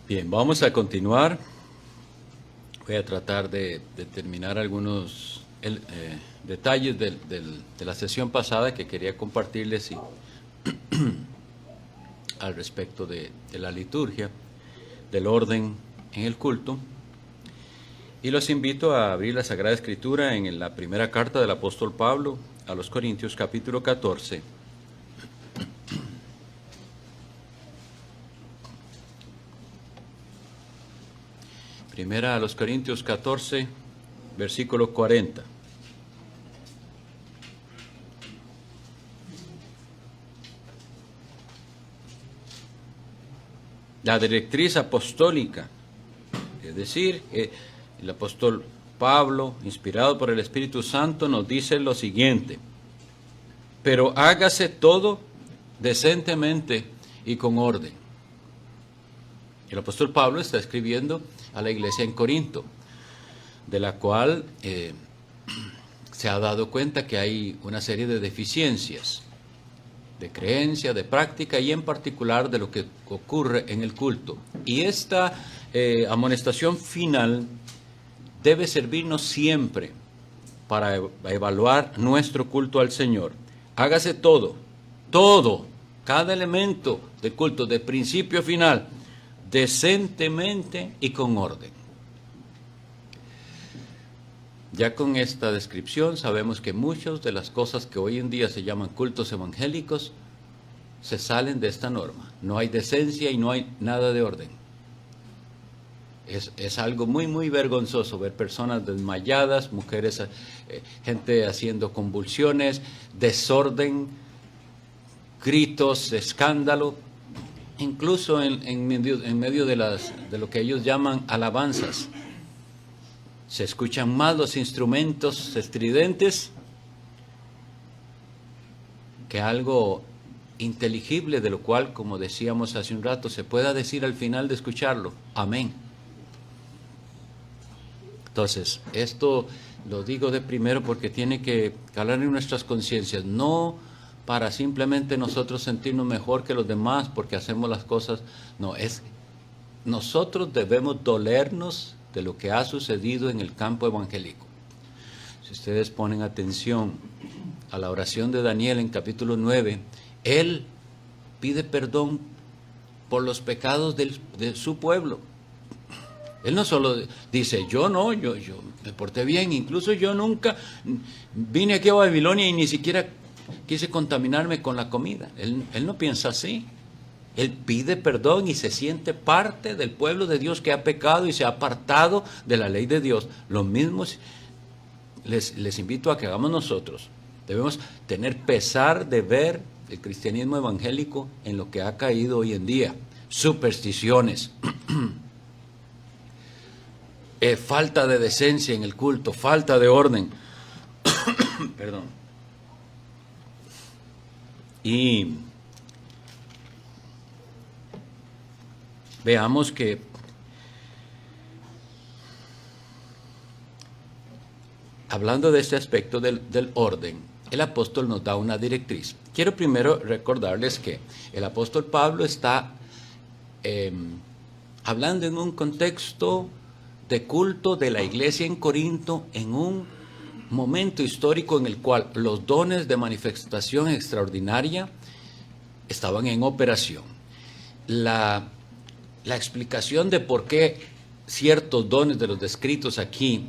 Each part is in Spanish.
Bien, vamos a continuar. Voy a tratar de terminar algunos detalles de la sesión pasada que quería compartirles al respecto de la liturgia, del orden en el culto. Y los invito a abrir la Sagrada Escritura en la primera carta del apóstol Pablo a los Corintios, capítulo 14. Primera a los Corintios 14, versículo 40. La directriz apostólica, es decir, el apóstol Pablo, inspirado por el Espíritu Santo, nos dice lo siguiente: pero hágase todo decentemente y con orden. El apóstol Pablo está escribiendo a la iglesia en Corinto, de la cual se ha dado cuenta que hay una serie de deficiencias de creencia, de práctica y en particular de lo que ocurre en el culto. Y esta amonestación final debe servirnos siempre para evaluar nuestro culto al Señor. Hágase todo, cada elemento del culto, de principio a final, decentemente y con orden. Ya con esta descripción sabemos que muchas de las cosas que hoy en día se llaman cultos evangélicos se salen de esta norma. No hay decencia y no hay nada de orden. Es algo muy, muy vergonzoso ver personas desmayadas, mujeres, gente haciendo convulsiones, desorden, gritos, escándalo, incluso en medio de lo que ellos llaman alabanzas. Se escuchan más los instrumentos estridentes que algo inteligible, de lo cual, como decíamos hace un rato, se pueda decir al final de escucharlo, amén. Entonces, esto lo digo de primero porque tiene que calar en nuestras conciencias, no para simplemente nosotros sentirnos mejor que los demás porque hacemos las cosas, no, nosotros debemos dolernos de lo que ha sucedido en el campo evangélico. Si ustedes ponen atención a la oración de Daniel en capítulo 9, él pide perdón por los pecados de su pueblo. Él no solo dice, yo me porté bien, incluso yo nunca vine aquí a Babilonia y ni siquiera quise contaminarme con la comida. Él no piensa así. Él pide perdón y se siente parte del pueblo de Dios que ha pecado y se ha apartado de la ley de Dios. Lo mismo les invito a que hagamos nosotros. Debemos tener pesar de ver el cristianismo evangélico en lo que ha caído hoy en día. Supersticiones, falta de decencia en el culto, falta de orden. Perdón. Y veamos que hablando de este aspecto del orden, el apóstol nos da una directriz. Quiero primero recordarles que el apóstol Pablo está hablando en un contexto de culto de la iglesia en Corinto, en un momento histórico en el cual los dones de manifestación extraordinaria estaban en operación. La explicación de por qué ciertos dones de los descritos aquí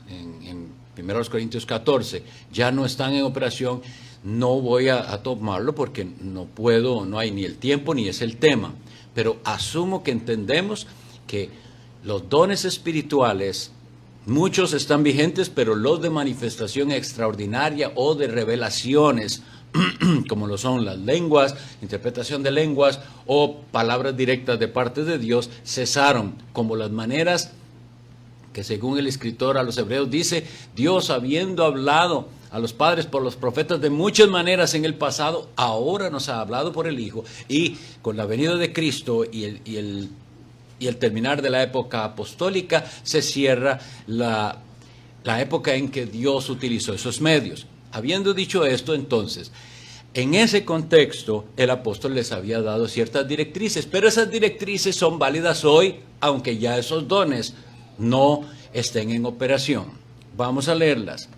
en 1 Corintios 14 ya no están en operación, no voy a tomarlo porque no puedo, no hay ni el tiempo ni es el tema, pero asumo que entendemos que los dones espirituales, muchos están vigentes, pero los de manifestación extraordinaria o de revelaciones, como lo son las lenguas, interpretación de lenguas o palabras directas de parte de Dios, cesaron, como las maneras que según el escritor a los Hebreos dice, Dios habiendo hablado a los padres por los profetas de muchas maneras en el pasado, ahora nos ha hablado por el Hijo, y con la venida de Cristo y el terminar de la época apostólica se cierra la época en que Dios utilizó esos medios. Habiendo dicho esto, entonces, en ese contexto el apóstol les había dado ciertas directrices, pero esas directrices son válidas hoy, aunque ya esos dones no estén en operación. Vamos a leerlas.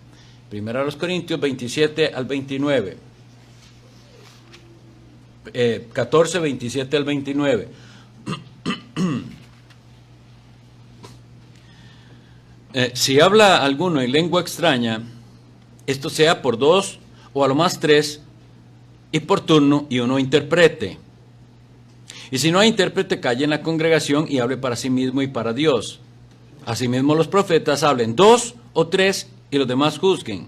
Primero a los Corintios 27 al 29. 14, 27 al 29. Si habla alguno en lengua extraña, esto sea por 2 o a lo más 3, y por turno, y uno interprete. Y si no hay intérprete, calle en la congregación y hable para sí mismo y para Dios. Asimismo los profetas hablen 2 o 3 y los demás juzguen.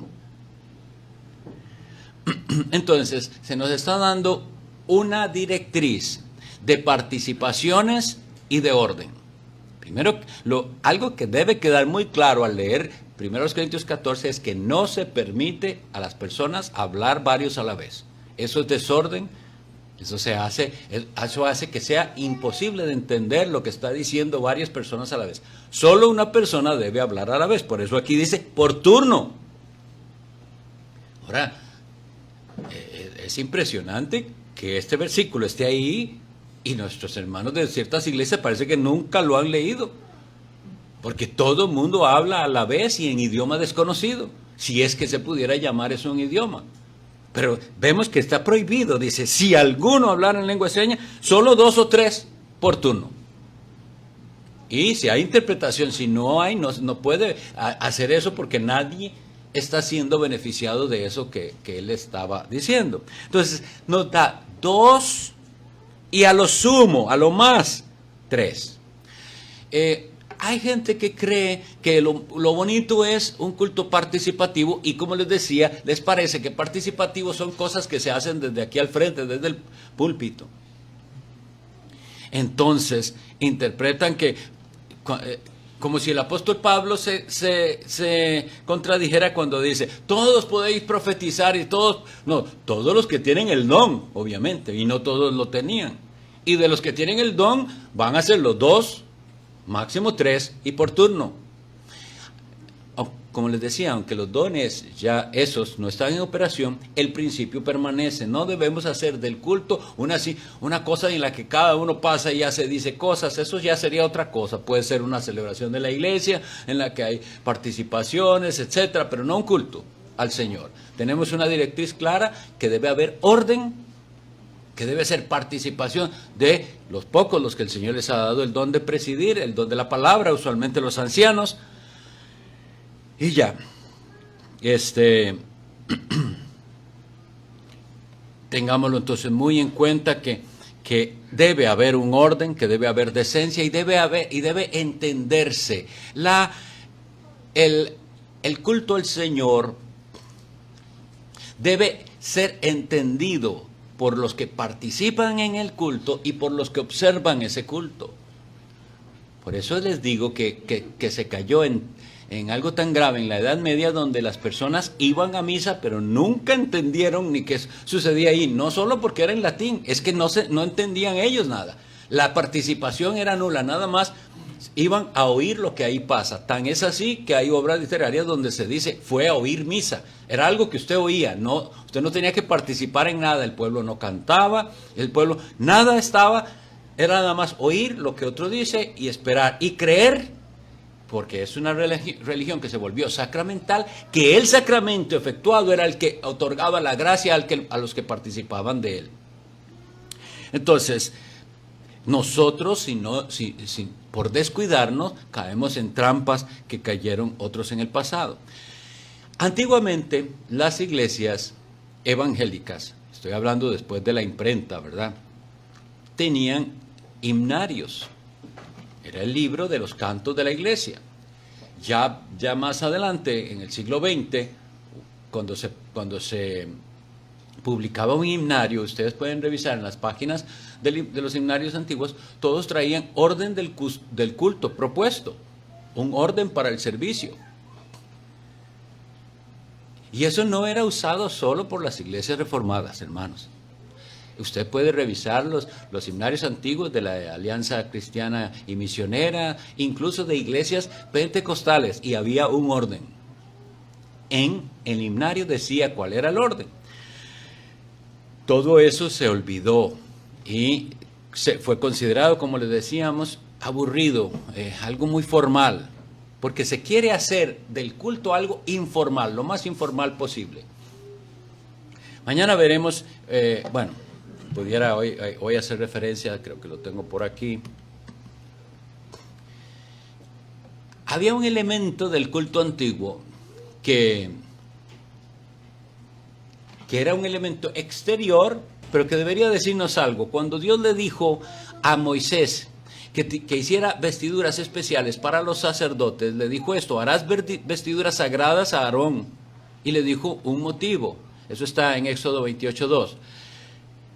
Entonces, se nos está dando una directriz de participaciones y de orden. Primero, algo que debe quedar muy claro al leer 1 Corintios 14 es que no se permite a las personas hablar varios a la vez. Eso es desorden, eso hace que sea imposible de entender lo que está diciendo varias personas a la vez. Solo una persona debe hablar a la vez, por eso aquí dice por turno. Ahora, es impresionante que este versículo esté ahí y nuestros hermanos de ciertas iglesias parece que nunca lo han leído, porque todo el mundo habla a la vez y en idioma desconocido, si es que se pudiera llamar eso un idioma. Pero vemos que está prohibido, dice, si alguno hablara en lengua extraña, solo 2 o 3 por turno. Y si hay interpretación, si no hay, no puede hacer eso porque nadie está siendo beneficiado de eso que él estaba diciendo. Entonces, nos da 2 y a lo sumo, a lo más, 3. Hay gente que cree que lo bonito es un culto participativo y como les decía, les parece que participativo son cosas que se hacen desde aquí al frente, desde el púlpito. Entonces, interpretan que como si el apóstol Pablo se contradijera cuando dice, todos podéis profetizar y todos los que tienen el don, obviamente, y no todos lo tenían. Y de los que tienen el don, van a ser los 2, máximo 3 y por turno. Como les decía, aunque los dones ya esos no están en operación, el principio permanece. No debemos hacer del culto una cosa en la que cada uno pasa y ya se dice cosas. Eso ya sería otra cosa. Puede ser una celebración de la iglesia en la que hay participaciones, etcétera, pero no un culto al Señor. Tenemos una directriz clara que debe haber orden, que debe ser participación de los pocos, los que el Señor les ha dado el don de presidir, el don de la palabra, usualmente los ancianos. Y ya, tengámoslo entonces muy en cuenta que debe haber un orden, que debe haber decencia y debe entenderse. El culto al Señor debe ser entendido por los que participan en el culto y por los que observan ese culto. Por eso les digo que se cayó en algo tan grave en la Edad Media, donde las personas iban a misa pero nunca entendieron ni qué sucedía ahí, no solo porque era en latín, es que no entendían ellos nada, la participación era nula, nada más iban a oír lo que ahí pasa. Tan es así que hay obras literarias donde se dice fue a oír misa, era algo que usted oía, usted no tenía que participar en nada, el pueblo no cantaba, el pueblo nada estaba, era nada más oír lo que otro dice y esperar y creer, porque es una religión que se volvió sacramental, que el sacramento efectuado era el que otorgaba la gracia a los que participaban de él. Entonces, nosotros, por descuidarnos, caemos en trampas que cayeron otros en el pasado. Antiguamente, las iglesias evangélicas, estoy hablando después de la imprenta, ¿verdad?, tenían himnarios. Era el libro de los cantos de la iglesia. Ya más adelante, en el siglo XX, cuando se publicaba un himnario, ustedes pueden revisar en las páginas de los himnarios antiguos, todos traían orden del culto propuesto, un orden para el servicio. Y eso no era usado solo por las iglesias reformadas, hermanos. Usted puede revisar los himnarios antiguos de la Alianza Cristiana y Misionera, incluso de iglesias pentecostales, y había un orden. En el himnario decía cuál era el orden. todo eso se olvidó y fue considerado, como les decíamos, aburrido, algo muy formal, porque se quiere hacer del culto algo informal, lo más informal posible. Mañana veremos, pudiera hoy hacer referencia, creo que lo tengo por aquí. Había un elemento del culto antiguo que era un elemento exterior, pero que debería decirnos algo. Cuando Dios le dijo a Moisés que hiciera vestiduras especiales para los sacerdotes, le dijo esto: harás vestiduras sagradas a Aarón. Y le dijo un motivo. Eso está en Éxodo 28:2.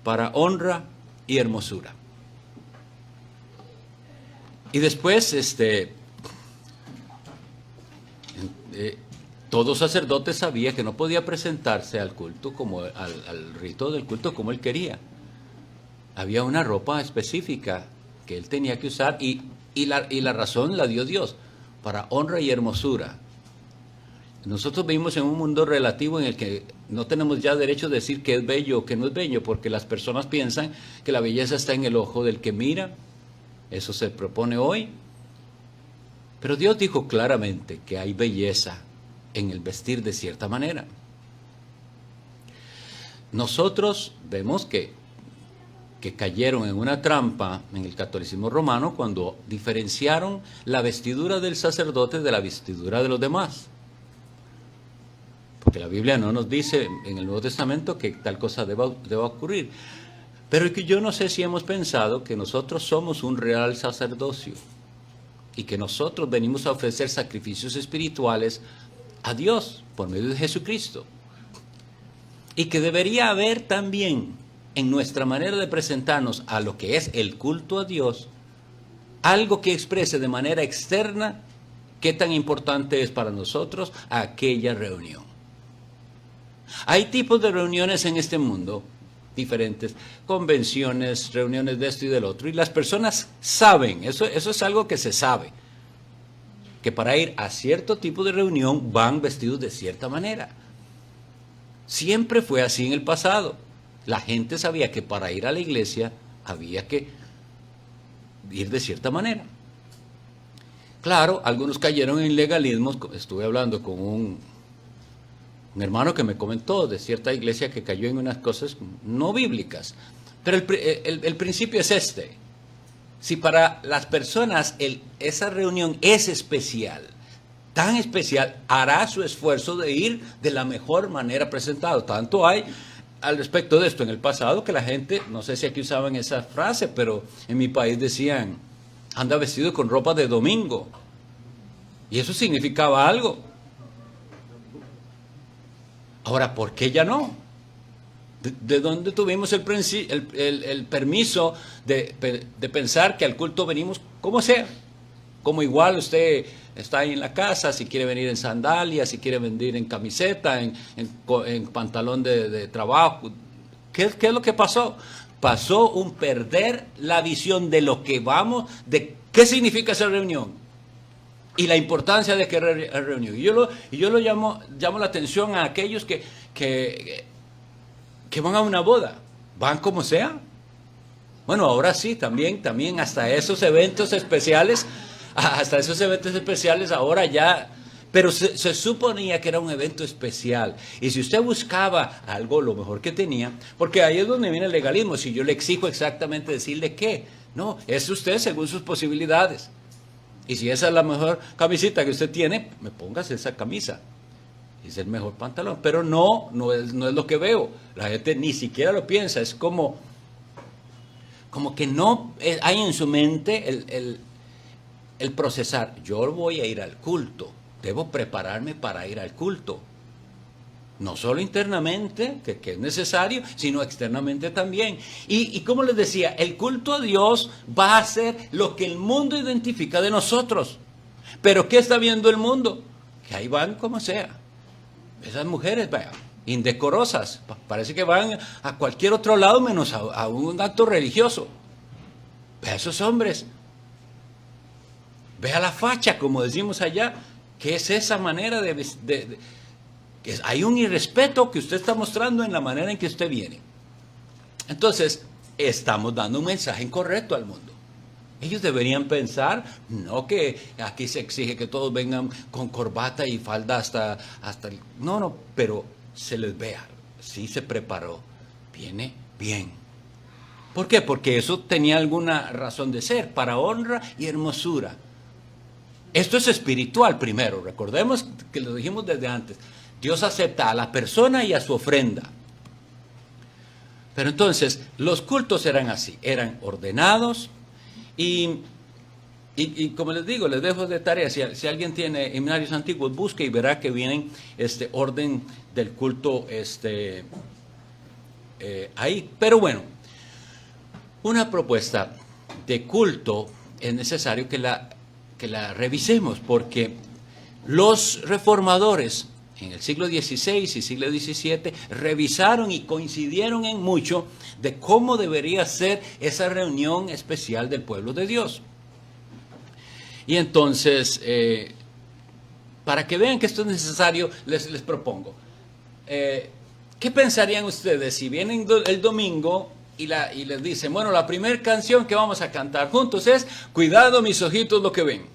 Para honra y hermosura. Y después, todo sacerdote sabía que no podía presentarse al culto como al rito del culto como él quería. Había una ropa específica que él tenía que usar y la razón la dio Dios, para honra y hermosura. Nosotros vivimos en un mundo relativo en el que no tenemos ya derecho a decir qué es bello o qué no es bello, porque las personas piensan que la belleza está en el ojo del que mira. Eso se propone hoy. Pero Dios dijo claramente que hay belleza en el vestir de cierta manera. Nosotros vemos que cayeron en una trampa en el catolicismo romano cuando diferenciaron la vestidura del sacerdote de la vestidura de los demás. Porque la Biblia no nos dice en el Nuevo Testamento que tal cosa deba ocurrir. Pero que yo no sé si hemos pensado que nosotros somos un real sacerdocio y que nosotros venimos a ofrecer sacrificios espirituales a Dios por medio de Jesucristo. Y que debería haber también en nuestra manera de presentarnos a lo que es el culto a Dios, algo que exprese de manera externa qué tan importante es para nosotros aquella reunión. Hay tipos de reuniones en este mundo diferentes, convenciones, reuniones de esto y del otro, y las personas saben, eso es algo que se sabe, que para ir a cierto tipo de reunión van vestidos de cierta manera. Siempre fue así en el pasado. La gente sabía que para ir a la iglesia había que ir de cierta manera. Claro, algunos cayeron en legalismos. Estuve hablando con un hermano que me comentó de cierta iglesia que cayó en unas cosas no bíblicas. Pero el principio es este. Si para las personas esa reunión es especial, tan especial, hará su esfuerzo de ir de la mejor manera presentado. Tanto hay al respecto de esto en el pasado que la gente, no sé si aquí usaban esa frase, pero en mi país decían, anda vestido con ropa de domingo. Y eso significaba algo. Ahora, ¿por qué ya no? ¿De dónde tuvimos el permiso de pensar que al culto venimos como sea? Como igual usted está ahí en la casa, si quiere venir en sandalias, si quiere venir en camiseta, en pantalón de trabajo. ¿Qué es lo que pasó? Pasó un perder la visión de lo que vamos, de qué significa esa reunión y la importancia de que reunión. Y yo lo llamo la atención a aquellos que van a una boda, van como sea. Bueno, ahora sí, también hasta esos eventos especiales, ahora ya, pero se suponía que era un evento especial. Y si usted buscaba algo, lo mejor que tenía, porque ahí es donde viene el legalismo, si yo le exijo exactamente decirle qué, no, es usted según sus posibilidades. Y si esa es la mejor camisita que usted tiene, me póngase esa camisa. Es el mejor pantalón, pero no es lo que veo. La gente ni siquiera lo piensa, es como que no hay en su mente el procesar. Yo voy a ir al culto, debo prepararme para ir al culto. No solo internamente, que es necesario, sino externamente también. Y como les decía, el culto a Dios va a ser lo que el mundo identifica de nosotros. Pero ¿qué está viendo el mundo? Que ahí van como sea. Esas mujeres, vaya, indecorosas, parece que van a cualquier otro lado menos a un acto religioso. Ve a esos hombres, ve a la facha, como decimos allá. ¿Qué es esa manera hay un irrespeto que usted está mostrando en la manera en que usted viene? Entonces, estamos dando un mensaje incorrecto al mundo. Ellos deberían pensar, no que aquí se exige que todos vengan con corbata y falda hasta el... No, pero se les vea, sí se preparó, viene bien. ¿Por qué? Porque eso tenía alguna razón de ser, para honra y hermosura. Esto es espiritual primero, recordemos que lo dijimos desde antes. Dios acepta a la persona y a su ofrenda. Pero entonces, los cultos eran así, eran ordenados y como les digo, les dejo de tarea, si alguien tiene himnarios antiguos, busque y verá que vienen orden del culto ahí. Pero bueno, una propuesta de culto es necesario que la revisemos, porque los reformadores en el siglo XVI y siglo XVII revisaron y coincidieron en mucho de cómo debería ser esa reunión especial del pueblo de Dios. Y entonces, para que vean que esto es necesario, les propongo. ¿Qué pensarían ustedes si vienen el domingo y les dicen, bueno, la primera canción que vamos a cantar juntos es Cuidado mis ojitos lo que ven?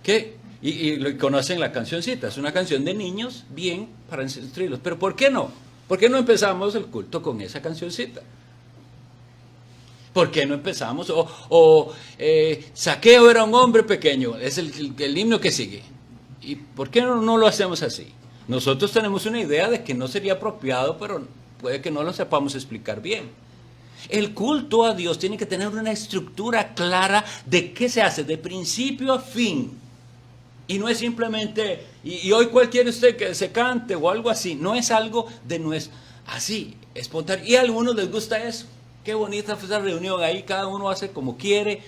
¿Qué? Y conocen la cancioncita, es una canción de niños, bien, para instruirlos. Pero ¿por qué no? ¿Por qué no empezamos el culto con esa cancioncita? ¿Por qué no empezamos? Saqueo era un hombre pequeño, es el himno que sigue. ¿Y por qué no lo hacemos así? Nosotros tenemos una idea de que no sería apropiado, pero puede que no lo sepamos explicar bien. El culto a Dios tiene que tener una estructura clara de qué se hace, de principio a fin. Y no es simplemente, y hoy cuál quiere usted que se cante o algo así. No es algo no es así, espontáneo. Y a algunos les gusta eso. Qué bonita fue esa reunión ahí, cada uno hace como quiere,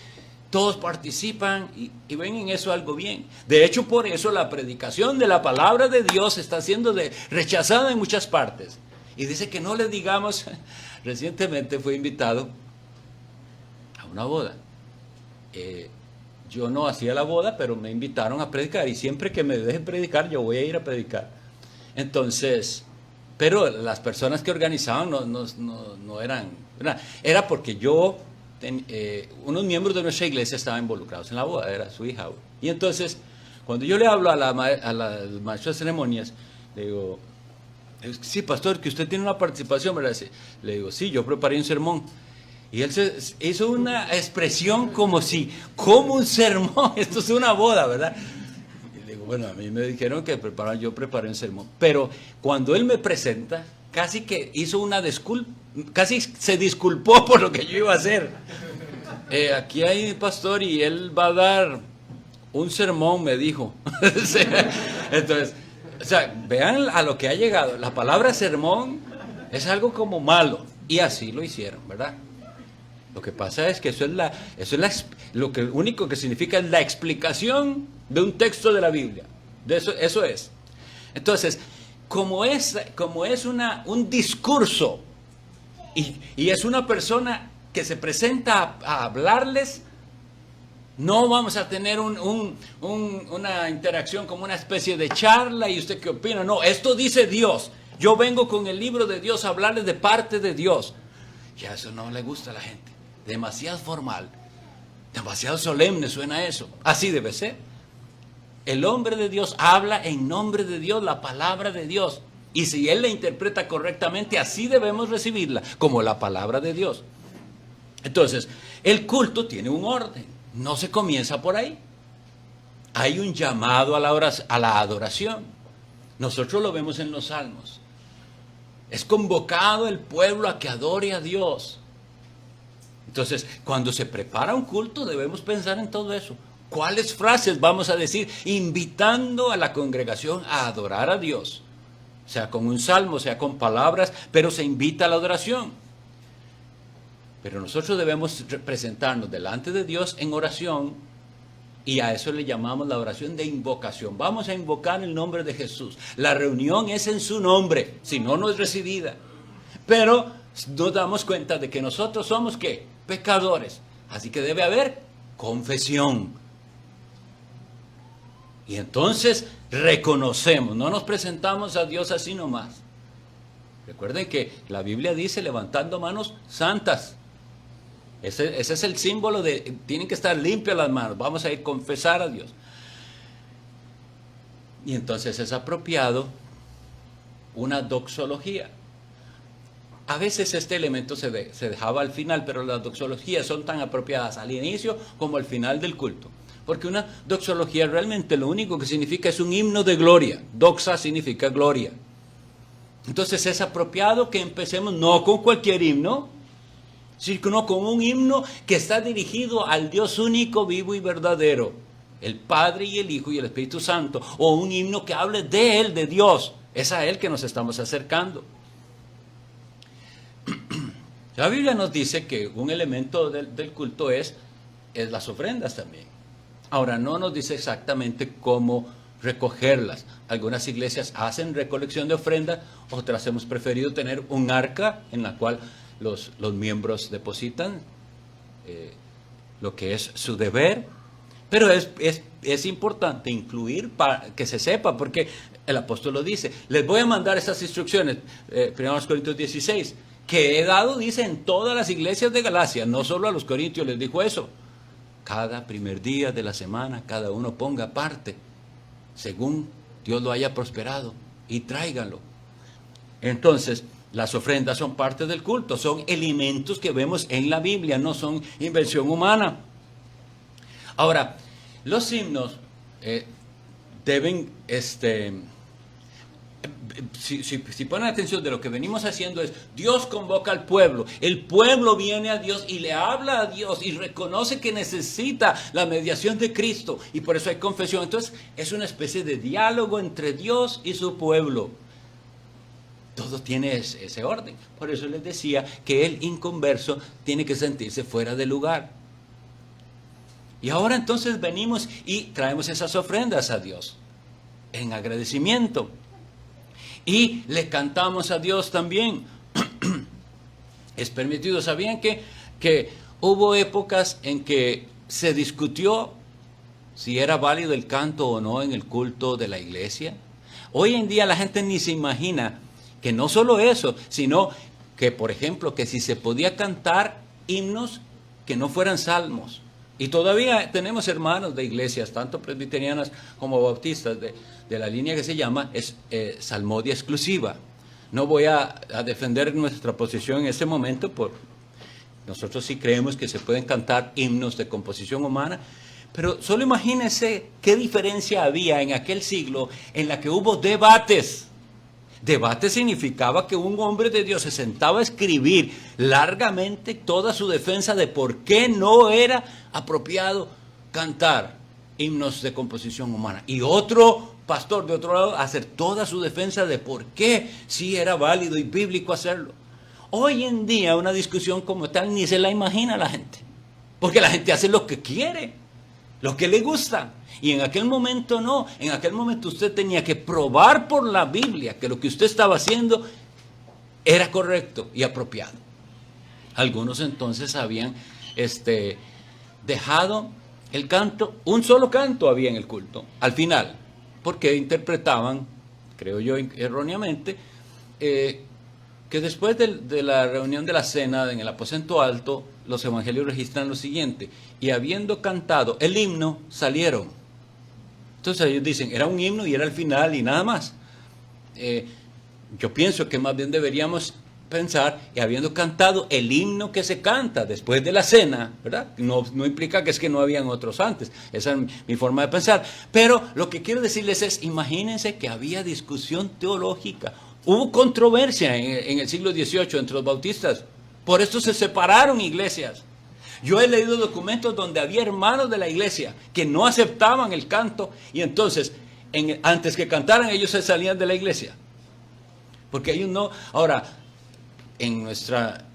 todos participan y ven en eso algo bien. De hecho, por eso la predicación de la palabra de Dios está siendo rechazada en muchas partes. Y dice que no le digamos, recientemente fui invitado a una boda. Yo no hacía la boda, pero me invitaron a predicar y siempre que me dejen predicar, yo voy a ir a predicar. Entonces, pero las personas que organizaban no eran, era porque unos miembros de nuestra iglesia estaban involucrados en la boda, era su hija. Y entonces, cuando yo le hablo a la maestra de ceremonias, le digo, sí, pastor, que usted tiene una participación, ¿verdad? Le digo, sí, yo preparé un sermón. Y él hizo una expresión como un sermón, esto es una boda, ¿verdad? Y le digo, bueno, a mí me dijeron que yo preparé un sermón. Pero cuando él me presenta, casi que hizo casi se disculpó por lo que yo iba a hacer. Aquí hay un pastor y él va a dar un sermón, me dijo. Entonces, o sea, vean a lo que ha llegado. La palabra sermón es algo como malo. Y así lo hicieron, ¿verdad? Lo que pasa es que lo único que significa es la explicación de un texto de la Biblia. Eso es. Entonces, como es un discurso y es una persona que se presenta a hablarles, no vamos a tener una interacción como una especie de charla y usted qué opina. No, esto dice Dios. Yo vengo con el libro de Dios a hablarles de parte de Dios. Y a eso no le gusta a la gente. Demasiado formal, demasiado solemne suena eso. Así debe ser. El hombre de Dios habla en nombre de Dios, la palabra de Dios. Y si él la interpreta correctamente, así debemos recibirla, como la palabra de Dios. Entonces, el culto tiene un orden. No se comienza por ahí. Hay un llamado a la adoración. Nosotros lo vemos en los salmos. Es convocado el pueblo a que adore a Dios. Entonces, cuando se prepara un culto, debemos pensar en todo eso. ¿Cuáles frases vamos a decir invitando a la congregación a adorar a Dios? Sea con un salmo, sea con palabras, pero se invita a la adoración. Pero nosotros debemos presentarnos delante de Dios en oración y a eso le llamamos la oración de invocación. Vamos a invocar el nombre de Jesús. La reunión es en su nombre, si no, no es recibida. Pero nos damos cuenta de que nosotros somos, ¿qué? Pecadores. Así que debe haber confesión. Y entonces reconocemos, no nos presentamos a Dios así nomás. Recuerden que la Biblia dice levantando manos santas. Ese es el símbolo de, tienen que estar limpias las manos, vamos a ir a confesar a Dios. Y entonces es apropiado una doxología. A veces este elemento se dejaba al final, pero las doxologías son tan apropiadas al inicio como al final del culto. Porque una doxología realmente lo único que significa es un himno de gloria. Doxa significa gloria. Entonces es apropiado que empecemos no con cualquier himno, sino con un himno que está dirigido al Dios único, vivo y verdadero, el Padre y el Hijo y el Espíritu Santo, o un himno que hable de Él, de Dios. Es a Él que nos estamos acercando. La Biblia nos dice que un elemento del culto es las ofrendas también. Ahora, no nos dice exactamente cómo recogerlas. Algunas iglesias hacen recolección de ofrendas, otras hemos preferido tener un arca en la cual los miembros depositan lo que es su deber. Pero es importante incluir para que se sepa, porque el apóstol lo dice. Les voy a mandar esas instrucciones, 1 Corintios 16, que he dado, dice, en todas las iglesias de Galacia, no solo a los corintios les dijo eso. Cada primer día de la semana, cada uno ponga parte, según Dios lo haya prosperado, y tráiganlo. Entonces, las ofrendas son parte del culto, son elementos que vemos en la Biblia, no son invención humana. Ahora, los himnos deben, si ponen atención, de lo que venimos haciendo es, Dios convoca al pueblo, el pueblo viene a Dios y le habla a Dios y reconoce que necesita la mediación de Cristo, y por eso hay confesión. Entonces es una especie de diálogo entre Dios y su pueblo. Todo tiene ese orden. Por eso les decía que el inconverso tiene que sentirse fuera de lugar. Y ahora entonces venimos y traemos esas ofrendas a Dios en agradecimiento. Y le cantamos a Dios también. Es permitido. ¿Sabían que hubo épocas en que se discutió si era válido el canto o no en el culto de la iglesia? Hoy en día la gente ni se imagina que no solo eso, sino que, por ejemplo, que si se podía cantar himnos que no fueran salmos. Y todavía tenemos hermanos de iglesias, tanto presbiterianas como bautistas, de la línea que se llama salmodia exclusiva. No voy a defender nuestra posición en ese momento, nosotros sí creemos que se pueden cantar himnos de composición humana, pero solo imagínense qué diferencia había en aquel siglo en la que hubo debates. Debate significaba que un hombre de Dios se sentaba a escribir largamente toda su defensa de por qué no era apropiado cantar himnos de composición humana. Y otro pastor de otro lado hacer toda su defensa de por qué sí era válido y bíblico hacerlo. Hoy en día una discusión como tal ni se la imagina la gente. Porque la gente hace lo que quiere, lo que le gusta. Y en aquel momento no, en aquel momento usted tenía que probar por la Biblia que lo que usted estaba haciendo era correcto y apropiado. Algunos entonces habían dejado el canto, un solo canto había en el culto, al final, porque interpretaban, creo yo erróneamente, que después de la reunión de la cena en el aposento alto, los evangelios registran lo siguiente: y habiendo cantado el himno, salieron. Entonces ellos dicen, era un himno y era el final y nada más. Yo pienso que más bien deberíamos pensar, y habiendo cantado el himno que se canta después de la cena, ¿verdad? No implica que es que no habían otros antes. Esa es mi forma de pensar. Pero lo que quiero decirles es, imagínense que había discusión teológica. Hubo controversia en el siglo XVIII entre los bautistas. Por esto se separaron iglesias. Yo he leído documentos donde había hermanos de la iglesia que no aceptaban el canto, y entonces, antes que cantaran, ellos se salían de la iglesia. Porque ellos no... Ahora, en nuestra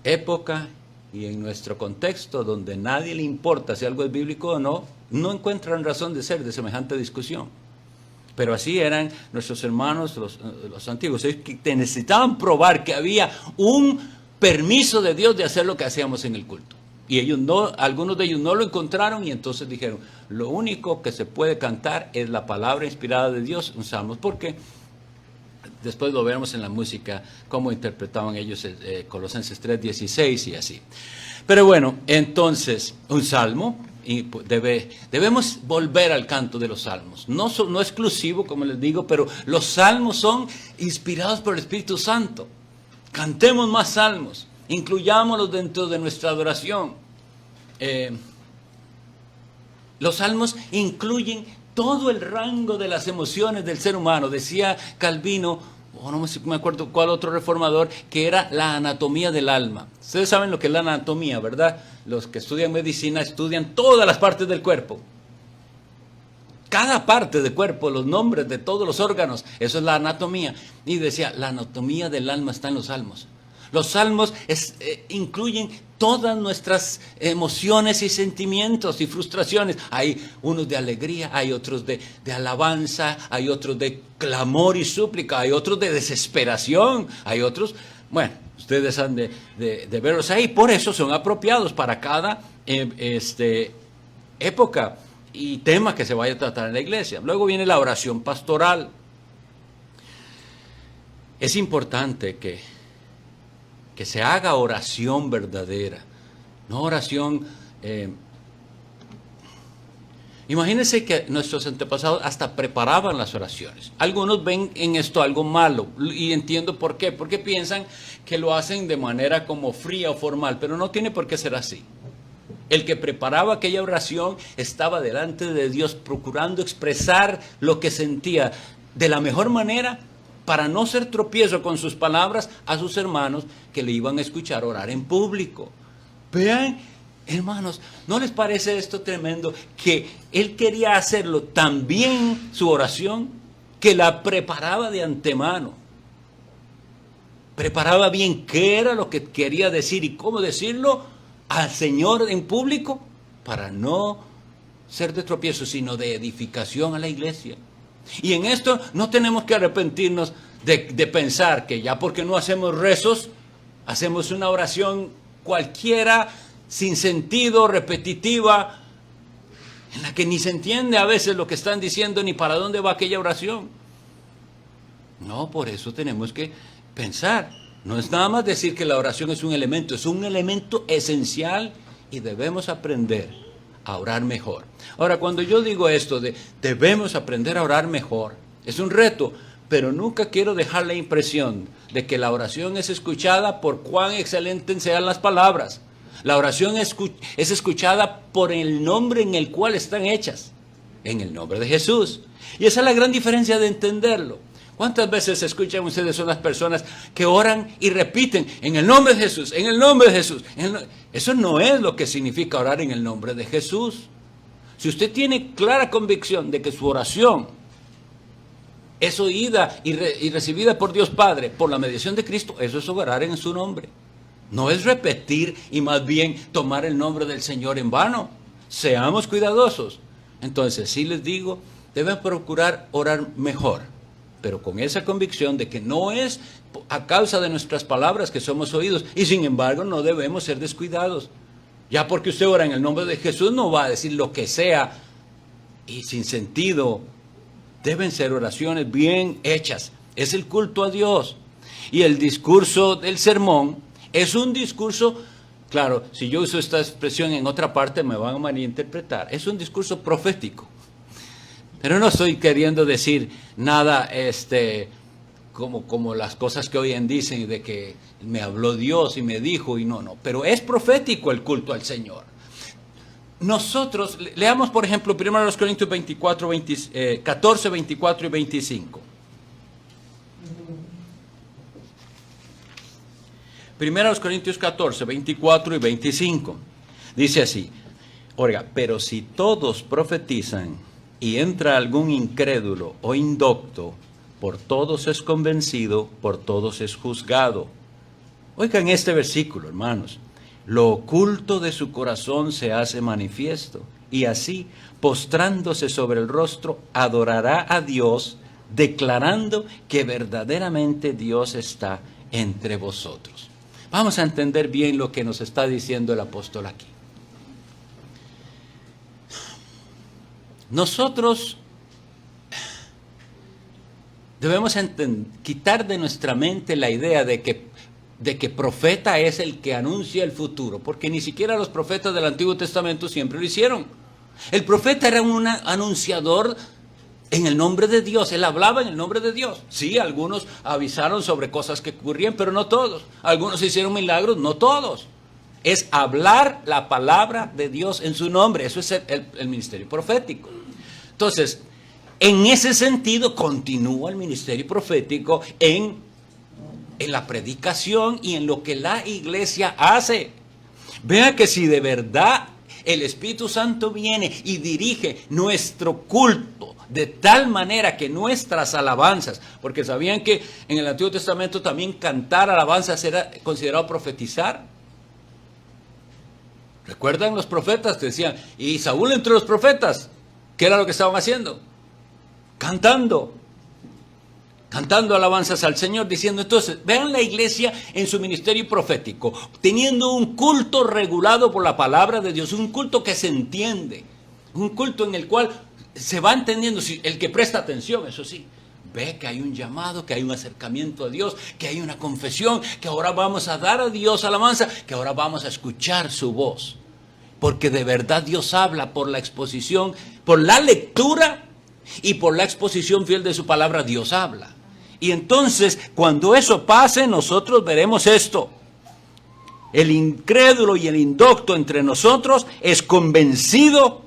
época y en nuestro contexto, donde nadie le importa si algo es bíblico o no, no encuentran razón de ser de semejante discusión. Pero así eran nuestros hermanos, los antiguos. Ellos necesitaban probar que había un permiso de Dios de hacer lo que hacíamos en el culto. Y algunos de ellos no lo encontraron, y entonces dijeron, lo único que se puede cantar es la palabra inspirada de Dios, un salmo, porque Después lo veremos en la música, cómo interpretaban ellos Colosenses 3:16 y así. Pero bueno, entonces, un salmo, y debemos volver al canto de los salmos. No exclusivo, como les digo, pero los salmos son inspirados por el Espíritu Santo. Cantemos más salmos, incluyámoslos dentro de nuestra adoración. Los salmos incluyen todo el rango de las emociones del ser humano. Decía Calvino, no me acuerdo cuál otro reformador, que era la anatomía del alma. Ustedes saben lo que es la anatomía, ¿verdad? Los que estudian medicina estudian todas las partes del cuerpo. Cada parte del cuerpo, los nombres de todos los órganos, eso es la anatomía. Y decía, la anatomía del alma está en los salmos. Los salmos incluyen todas nuestras emociones y sentimientos y frustraciones. Hay unos de alegría, hay otros de alabanza, hay otros de clamor y súplica, hay otros de desesperación, hay otros, bueno, ustedes han de verlos ahí. Por eso son apropiados para cada época y tema que se vaya a tratar en la iglesia. Luego viene la oración pastoral. Es importante que se haga oración verdadera, no oración. Imagínense que nuestros antepasados hasta preparaban las oraciones. Algunos ven en esto algo malo, y entiendo por qué, porque piensan que lo hacen de manera como fría o formal, pero no tiene por qué ser así. El que preparaba aquella oración estaba delante de Dios procurando expresar lo que sentía de la mejor manera, para no ser tropiezo con sus palabras a sus hermanos que le iban a escuchar orar en público. Vean, hermanos, ¿no les parece esto tremendo? Que él quería hacerlo tan bien, su oración, que la preparaba de antemano. Preparaba bien qué era lo que quería decir y cómo decirlo al Señor en público, para no ser de tropiezo, sino de edificación a la iglesia. Y en esto no tenemos que arrepentirnos de pensar que ya porque no hacemos rezos, hacemos una oración cualquiera, sin sentido, repetitiva, en la que ni se entiende a veces lo que están diciendo ni para dónde va aquella oración. No, por eso tenemos que pensar. No es nada más decir que la oración es un elemento esencial y debemos aprender a orar mejor. Ahora, cuando yo digo esto de debemos aprender a orar mejor, es un reto, pero nunca quiero dejar la impresión de que la oración es escuchada por cuán excelentes sean las palabras. La oración es escuchada por el nombre en el cual están hechas, en el nombre de Jesús. Y esa es la gran diferencia de entenderlo. ¿Cuántas veces escuchan ustedes son las personas que oran y repiten en el nombre de Jesús, en el nombre de Jesús? Eso no es lo que significa orar en el nombre de Jesús. Si usted tiene clara convicción de que su oración es oída y recibida por Dios Padre por la mediación de Cristo, eso es orar en su nombre. No es repetir y más bien tomar el nombre del Señor en vano. Seamos cuidadosos. Entonces, sí les digo, deben procurar orar mejor, pero con esa convicción de que no es a causa de nuestras palabras que somos oídos, y sin embargo no debemos ser descuidados. Ya porque usted ora en el nombre de Jesús no va a decir lo que sea y sin sentido. Deben ser oraciones bien hechas. Es el culto a Dios. Y el discurso del sermón es un discurso, claro, si yo uso esta expresión en otra parte me van a malinterpretar, es un discurso profético. Pero no estoy queriendo decir nada como las cosas que hoy en dicen de que me habló Dios y me dijo y no. Pero es profético el culto al Señor. Nosotros, leamos por ejemplo 1 Corintios 14, 24 y 25. 1 Corintios 14, 24 y 25. Dice así, oiga, pero si todos profetizan y entra algún incrédulo o indocto, por todos es convencido, por todos es juzgado. Oigan este versículo, hermanos. Lo oculto de su corazón se hace manifiesto, y así, postrándose sobre el rostro, adorará a Dios, declarando que verdaderamente Dios está entre vosotros. Vamos a entender bien lo que nos está diciendo el apóstol aquí. Nosotros Debemos quitar de nuestra mente la idea de que profeta es el que anuncia el futuro, porque ni siquiera los profetas del Antiguo Testamento siempre lo hicieron. El profeta era un anunciador en el nombre de Dios, él hablaba en el nombre de Dios. Sí, algunos avisaron sobre cosas que ocurrían, pero no todos. Algunos hicieron milagros, no todos. Es hablar la palabra de Dios en su nombre, eso es el ministerio profético. Entonces, en ese sentido, continúa el ministerio profético en la predicación y en lo que la iglesia hace. Vea que si de verdad el Espíritu Santo viene y dirige nuestro culto de tal manera que nuestras alabanzas, porque sabían que en el Antiguo Testamento también cantar alabanzas era considerado profetizar. ¿Recuerdan los profetas que decían, y Saúl entre los profetas? ¿Qué era lo que estaban haciendo? Cantando alabanzas al Señor, diciendo, entonces, vean la iglesia en su ministerio profético, teniendo un culto regulado por la palabra de Dios, un culto que se entiende, un culto en el cual se va entendiendo, el que presta atención, eso sí, ve que hay un llamado, que hay un acercamiento a Dios, que hay una confesión, que ahora vamos a dar a Dios alabanza, que ahora vamos a escuchar su voz, porque de verdad Dios habla por la exposición, por la lectura y por la exposición fiel de su palabra, Dios habla. Y entonces, cuando eso pase, nosotros veremos esto. El incrédulo y el indocto entre nosotros es convencido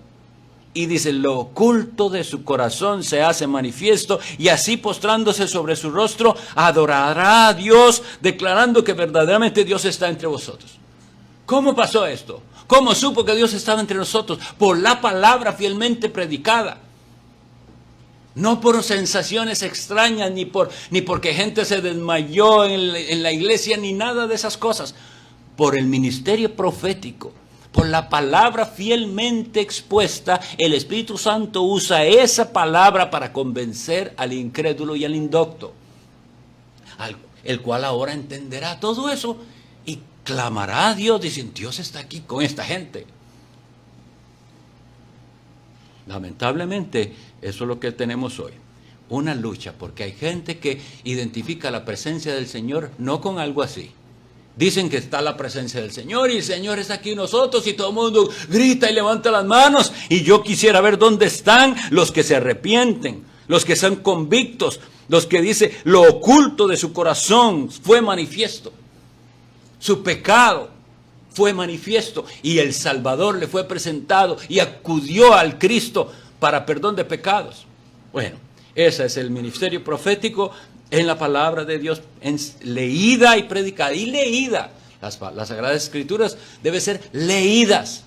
y dice, lo oculto de su corazón se hace manifiesto, y así postrándose sobre su rostro, adorará a Dios, declarando que verdaderamente Dios está entre vosotros. ¿Cómo pasó esto? ¿Cómo supo que Dios estaba entre nosotros? Por la palabra fielmente predicada. No por sensaciones extrañas, ni porque gente se desmayó en la iglesia, ni nada de esas cosas. Por el ministerio profético, por la palabra fielmente expuesta, el Espíritu Santo usa esa palabra para convencer al incrédulo y al indocto, el cual ahora entenderá todo eso y clamará a Dios, diciendo, Dios está aquí con esta gente. Lamentablemente, eso es lo que tenemos hoy, una lucha, porque hay gente que identifica la presencia del Señor no con algo así. Dicen que está la presencia del Señor y el Señor está aquí en nosotros y todo el mundo grita y levanta las manos, y yo quisiera ver dónde están los que se arrepienten, los que son convictos, los que dicen lo oculto de su corazón fue manifiesto, su pecado fue manifiesto y el Salvador le fue presentado y acudió al Cristo para perdón de pecados. Bueno, ese es el ministerio profético en la palabra de Dios, leída y predicada. Y leída, las Sagradas Escrituras deben ser leídas.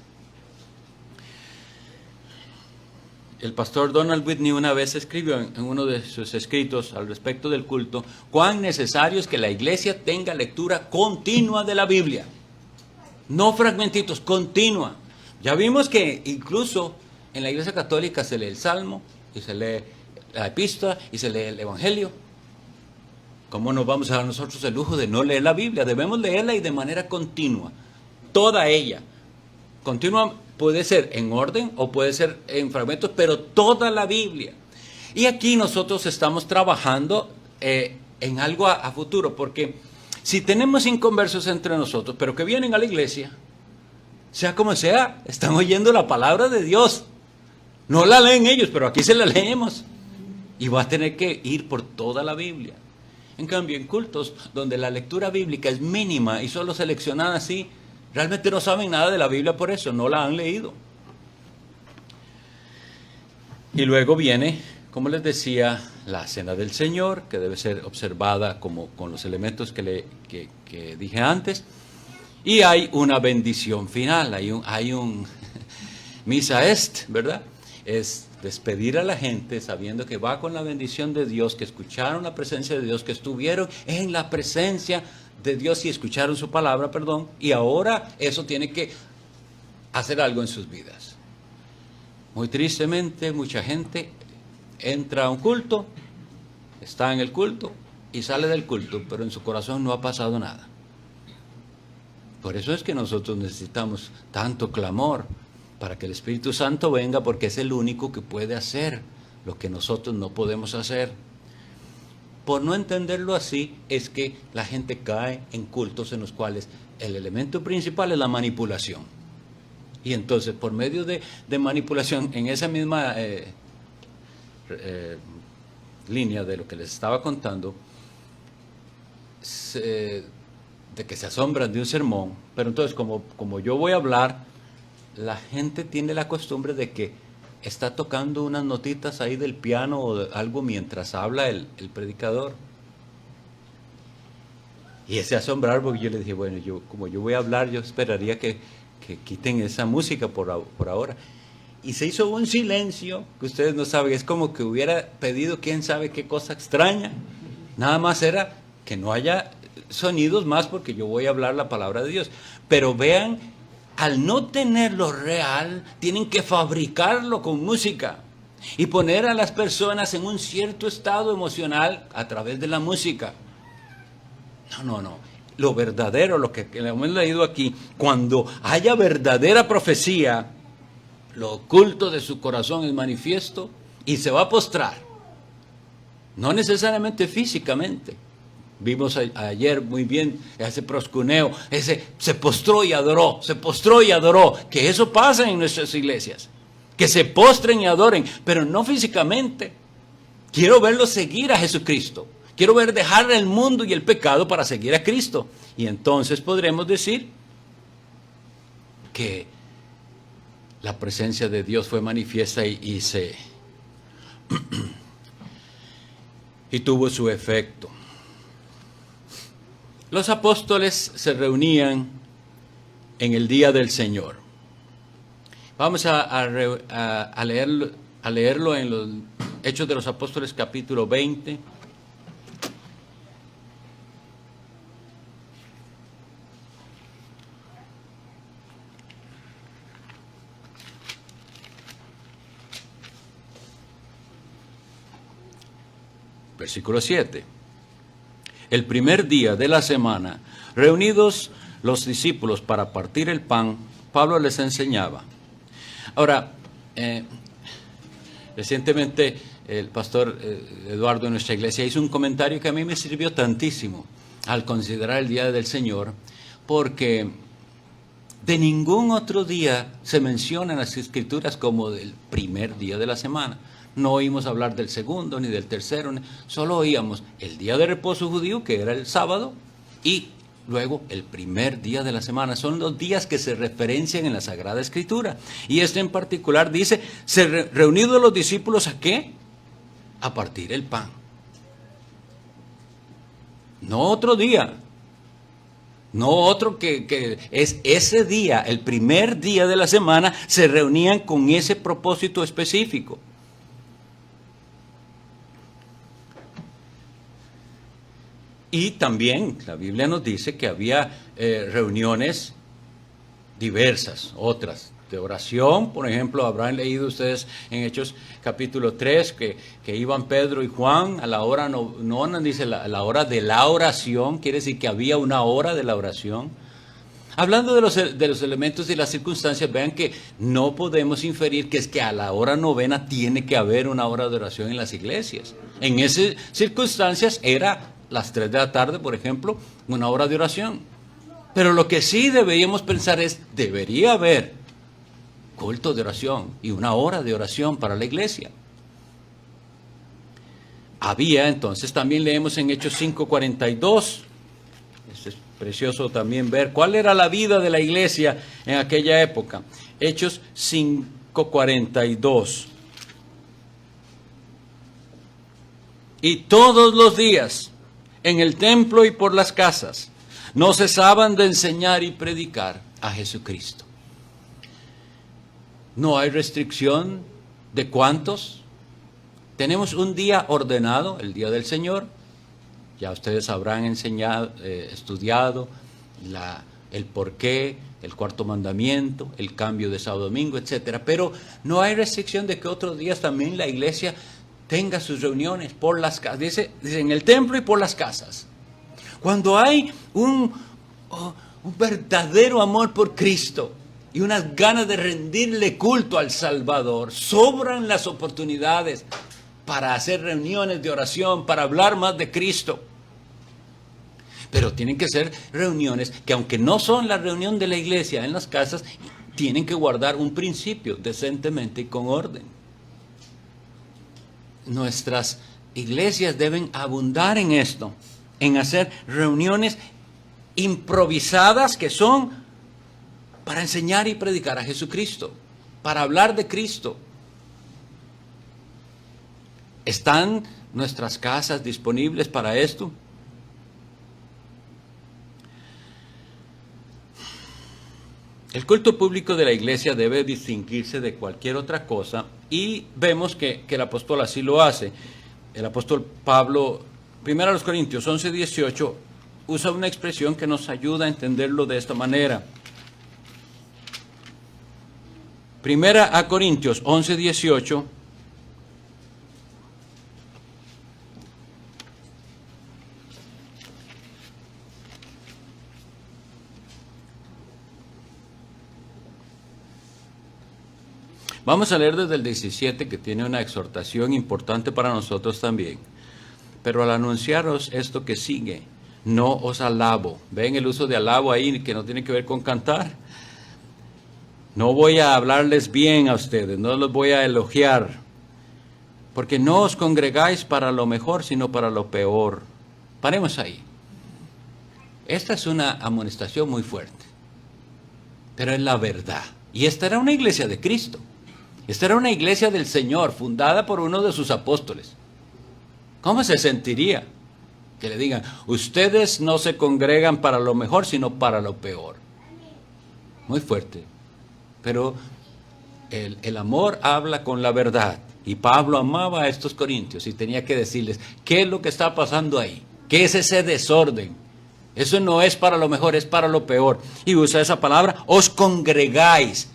El pastor Donald Whitney una vez escribió en uno de sus escritos al respecto del culto, cuán necesario es que la iglesia tenga lectura continua de la Biblia. No fragmentitos, continua. Ya vimos que incluso en la Iglesia Católica se lee el Salmo, y se lee la Epístola, y se lee el Evangelio. ¿Cómo nos vamos a dar nosotros el lujo de no leer la Biblia? Debemos leerla y de manera continua, toda ella. Continua puede ser en orden o puede ser en fragmentos, pero toda la Biblia. Y aquí nosotros estamos trabajando en algo a futuro, porque si tenemos inconversos entre nosotros, pero que vienen a la iglesia, sea como sea, están oyendo la palabra de Dios. No la leen ellos, pero aquí se la leemos. Y va a tener que ir por toda la Biblia. En cambio, en cultos donde la lectura bíblica es mínima y solo seleccionada así, realmente no saben nada de la Biblia por eso, no la han leído. Y luego viene, como les decía, la cena del Señor, que debe ser observada como con los elementos que dije antes. Y hay una bendición final, hay un misa est, ¿verdad? Es despedir a la gente sabiendo que va con la bendición de Dios, que escucharon la presencia de Dios, que estuvieron en la presencia de Dios y escucharon su palabra, y ahora eso tiene que hacer algo en sus vidas. Muy tristemente, mucha gente entra a un culto, está en el culto y sale del culto, pero en su corazón no ha pasado nada. Por eso es que nosotros necesitamos tanto clamor para que el Espíritu Santo venga, porque es el único que puede hacer lo que nosotros no podemos hacer. por no entenderlo así, es que la gente cae en cultos en los cuales el elemento principal es la manipulación. Y entonces, por medio de manipulación, en esa misma línea de lo que les estaba contando, de que se asombran de un sermón, pero entonces como yo voy a hablar, la gente tiene la costumbre de que está tocando unas notitas ahí del piano o de algo mientras habla el predicador. Y ese asombrar, porque yo le dije, bueno, como yo voy a hablar, yo esperaría que quiten esa música por ahora. Y se hizo un silencio que ustedes no saben, es como que hubiera pedido quién sabe qué cosa extraña. Nada más era que no haya sonidos más porque yo voy a hablar la palabra de Dios. Pero vean, al no tenerlo real, tienen que fabricarlo con música y poner a las personas en un cierto estado emocional a través de la música. No. Lo verdadero, lo que hemos leído aquí, cuando haya verdadera profecía, lo oculto de su corazón es manifiesto y se va a postrar. No necesariamente físicamente. Vimos ayer muy bien ese proscuneo, ese se postró y adoró, que eso pasa en nuestras iglesias, que se postren y adoren, pero no físicamente. Quiero verlos seguir a Jesucristo. Quiero ver dejar el mundo y el pecado para seguir a Cristo. Y entonces podremos decir que la presencia de Dios fue manifiesta y tuvo su efecto. Los apóstoles se reunían en el día del Señor. Vamos a leerlo en los Hechos de los Apóstoles capítulo 20. Versículo 7. El primer día de la semana, reunidos los discípulos para partir el pan, Pablo les enseñaba. Ahora, recientemente el pastor Eduardo de nuestra iglesia hizo un comentario que a mí me sirvió tantísimo al considerar el día del Señor, porque de ningún otro día se menciona en las Escrituras como del primer día de la semana. No oímos hablar del segundo ni del tercero, solo oíamos el día de reposo judío, que era el sábado, y luego el primer día de la semana. Son los días que se referencian en la Sagrada Escritura. Y este en particular dice, reunidos los discípulos, ¿a qué? A partir el pan. No otro día. No otro que es ese día, el primer día de la semana, se reunían con ese propósito específico. Y también la Biblia nos dice que había reuniones diversas, otras de oración. Por ejemplo, habrán leído ustedes en Hechos capítulo 3 que iban Pedro y Juan a la hora nona, dice la hora de la oración, quiere decir que había una hora de la oración. Hablando de los elementos y las circunstancias, vean que no podemos inferir que es que a la hora novena tiene que haber una hora de oración en las iglesias. En esas circunstancias era las 3 de la tarde, por ejemplo, una hora de oración. Pero lo que sí deberíamos pensar es, debería haber culto de oración y una hora de oración para la iglesia. Había, entonces, también leemos en Hechos 5:42. Es precioso también ver cuál era la vida de la iglesia en aquella época. Hechos 5:42. Y todos los días, en el templo y por las casas, no cesaban de enseñar y predicar a Jesucristo. No hay restricción de cuántos. Tenemos un día ordenado, el día del Señor. Ya ustedes habrán estudiado el porqué, el cuarto mandamiento, el cambio de sábado domingo, etcétera. Pero no hay restricción de que otros días también la iglesia tenga sus reuniones por las casas. Dice en el templo y por las casas. Cuando hay un verdadero amor por Cristo y unas ganas de rendirle culto al Salvador, sobran las oportunidades para hacer reuniones de oración, para hablar más de Cristo. Pero tienen que ser reuniones que, aunque no son la reunión de la iglesia en las casas, tienen que guardar un principio decentemente y con orden. Nuestras iglesias deben abundar en esto, en hacer reuniones improvisadas que son para enseñar y predicar a Jesucristo, para hablar de Cristo. ¿Están nuestras casas disponibles para esto? El culto público de la iglesia debe distinguirse de cualquier otra cosa y vemos que el apóstol así lo hace. El apóstol Pablo, 1 Corintios 11:18, usa una expresión que nos ayuda a entenderlo de esta manera. 1 Corintios 11:18. Vamos a leer desde el 17, que tiene una exhortación importante para nosotros también. Pero al anunciaros esto que sigue, no os alabo. ¿Ven el uso de alabo ahí que no tiene que ver con cantar? No voy a hablarles bien a ustedes, no los voy a elogiar, porque no os congregáis para lo mejor, sino para lo peor. Paremos ahí. Esta es una amonestación muy fuerte, pero es la verdad. Y esta era una iglesia de Cristo. Esta era una iglesia del Señor, fundada por uno de sus apóstoles. ¿Cómo se sentiría que le digan, ustedes no se congregan para lo mejor, sino para lo peor? Muy fuerte. Pero el amor habla con la verdad. Y Pablo amaba a estos corintios y tenía que decirles, ¿qué es lo que está pasando ahí? ¿Qué es ese desorden? Eso no es para lo mejor, es para lo peor. Y usa esa palabra, os congregáis.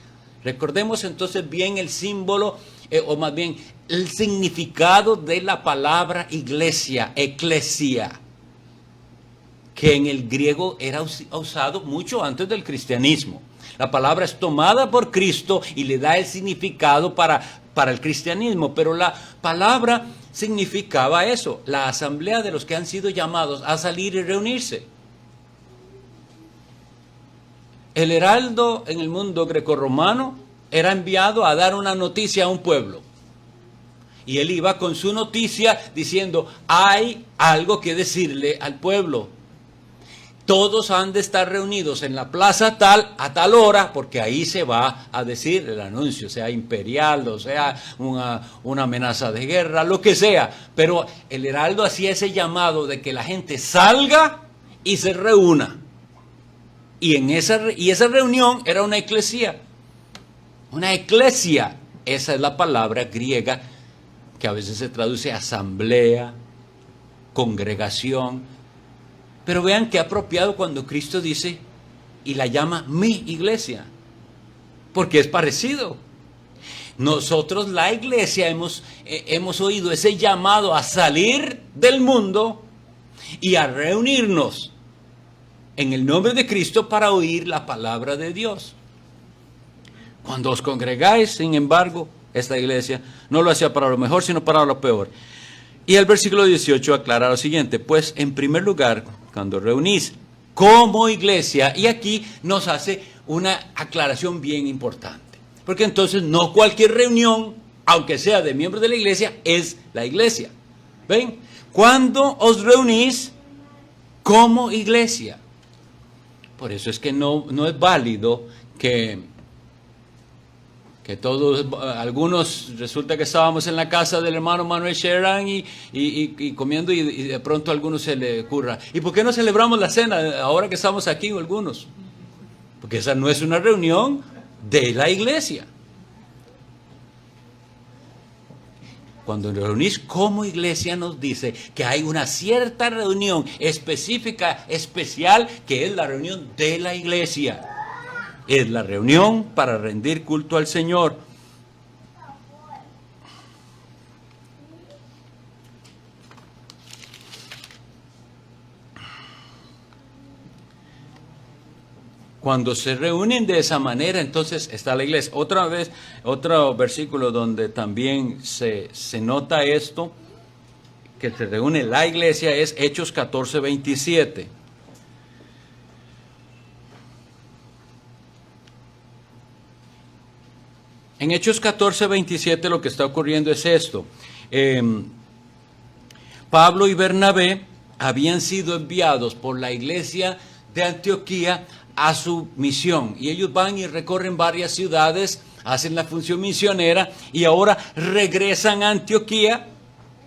Recordemos entonces bien el símbolo, o más bien el significado de la palabra iglesia, eclesia, que en el griego era usado mucho antes del cristianismo. La palabra es tomada por Cristo y le da el significado para el cristianismo, pero la palabra significaba eso, la asamblea de los que han sido llamados a salir y reunirse. El heraldo en el mundo grecorromano era enviado a dar una noticia a un pueblo. Y él iba con su noticia diciendo, hay algo que decirle al pueblo. Todos han de estar reunidos en la plaza tal, a tal hora, porque ahí se va a decir el anuncio, sea imperial, o sea una amenaza de guerra, lo que sea. Pero el heraldo hacía ese llamado de que la gente salga y se reúna. Y esa reunión era una eclesia. Una eclesia, esa es la palabra griega que a veces se traduce asamblea, congregación. Pero vean qué apropiado cuando Cristo dice y la llama mi iglesia, porque es parecido. Nosotros, la iglesia, hemos oído ese llamado a salir del mundo y a reunirnos en el nombre de Cristo para oír la palabra de Dios. Cuando os congregáis, sin embargo, esta iglesia no lo hacía para lo mejor, sino para lo peor. Y el versículo 18 aclara lo siguiente, pues en primer lugar, cuando reunís como iglesia, y aquí nos hace una aclaración bien importante, porque entonces no cualquier reunión, aunque sea de miembros de la iglesia, es la iglesia. ¿Ven? Cuando os reunís como iglesia. Por eso es que no es válido que todos, algunos, resulta que estábamos en la casa del hermano Manuel Sherran y comiendo y de pronto a algunos se le ocurra, ¿y por qué no celebramos la cena ahora que estamos aquí o algunos? Porque esa no es una reunión de la iglesia. Cuando nos reunís como iglesia nos dice que hay una cierta reunión específica, especial, que es la reunión de la iglesia. Es la reunión para rendir culto al Señor. Cuando se reúnen de esa manera, entonces está la iglesia. Otra vez, otro versículo donde también se nota esto, que se reúne la iglesia, es Hechos 14:27. En Hechos 14:27 lo que está ocurriendo es esto. Pablo y Bernabé habían sido enviados por la iglesia de Antioquía a su misión. Y ellos van y recorren varias ciudades, hacen la función misionera y ahora regresan a Antioquía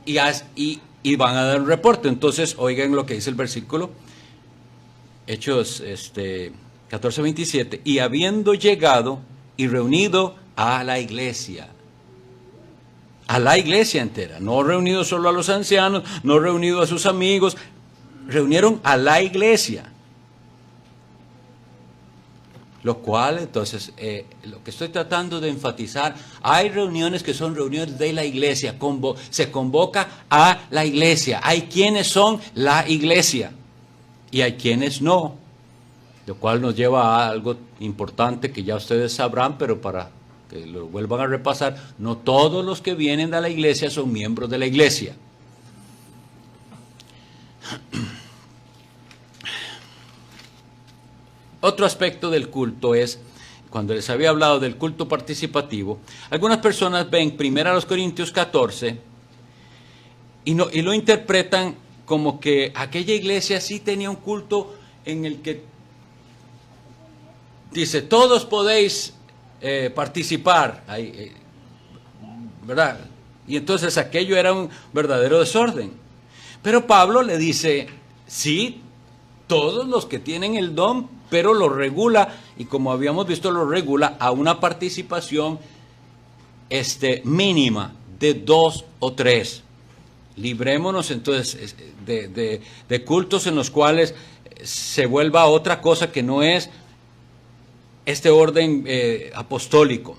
y van a dar un reporte. Entonces, oigan lo que dice el versículo, Hechos 14:27. Y habiendo llegado y reunido a la iglesia entera, no reunido solo a los ancianos, no reunido a sus amigos, reunieron a la iglesia. Lo cual, entonces, lo que estoy tratando de enfatizar, hay reuniones que son reuniones de la iglesia, se convoca a la iglesia, hay quienes son la iglesia y hay quienes no, lo cual nos lleva a algo importante que ya ustedes sabrán, pero para que lo vuelvan a repasar, no todos los que vienen de la iglesia son miembros de la iglesia. Otro aspecto del culto es, cuando les había hablado del culto participativo, algunas personas ven 1 Corintios 14 y lo interpretan como que aquella iglesia sí tenía un culto en el que dice, todos podéis participar, ¿verdad? Y entonces aquello era un verdadero desorden. Pero Pablo le dice, sí, todos los que tienen el don, pero lo regula, y como habíamos visto, lo regula a una participación mínima de 2 o 3. Librémonos entonces de cultos en los cuales se vuelva otra cosa que no es este orden apostólico.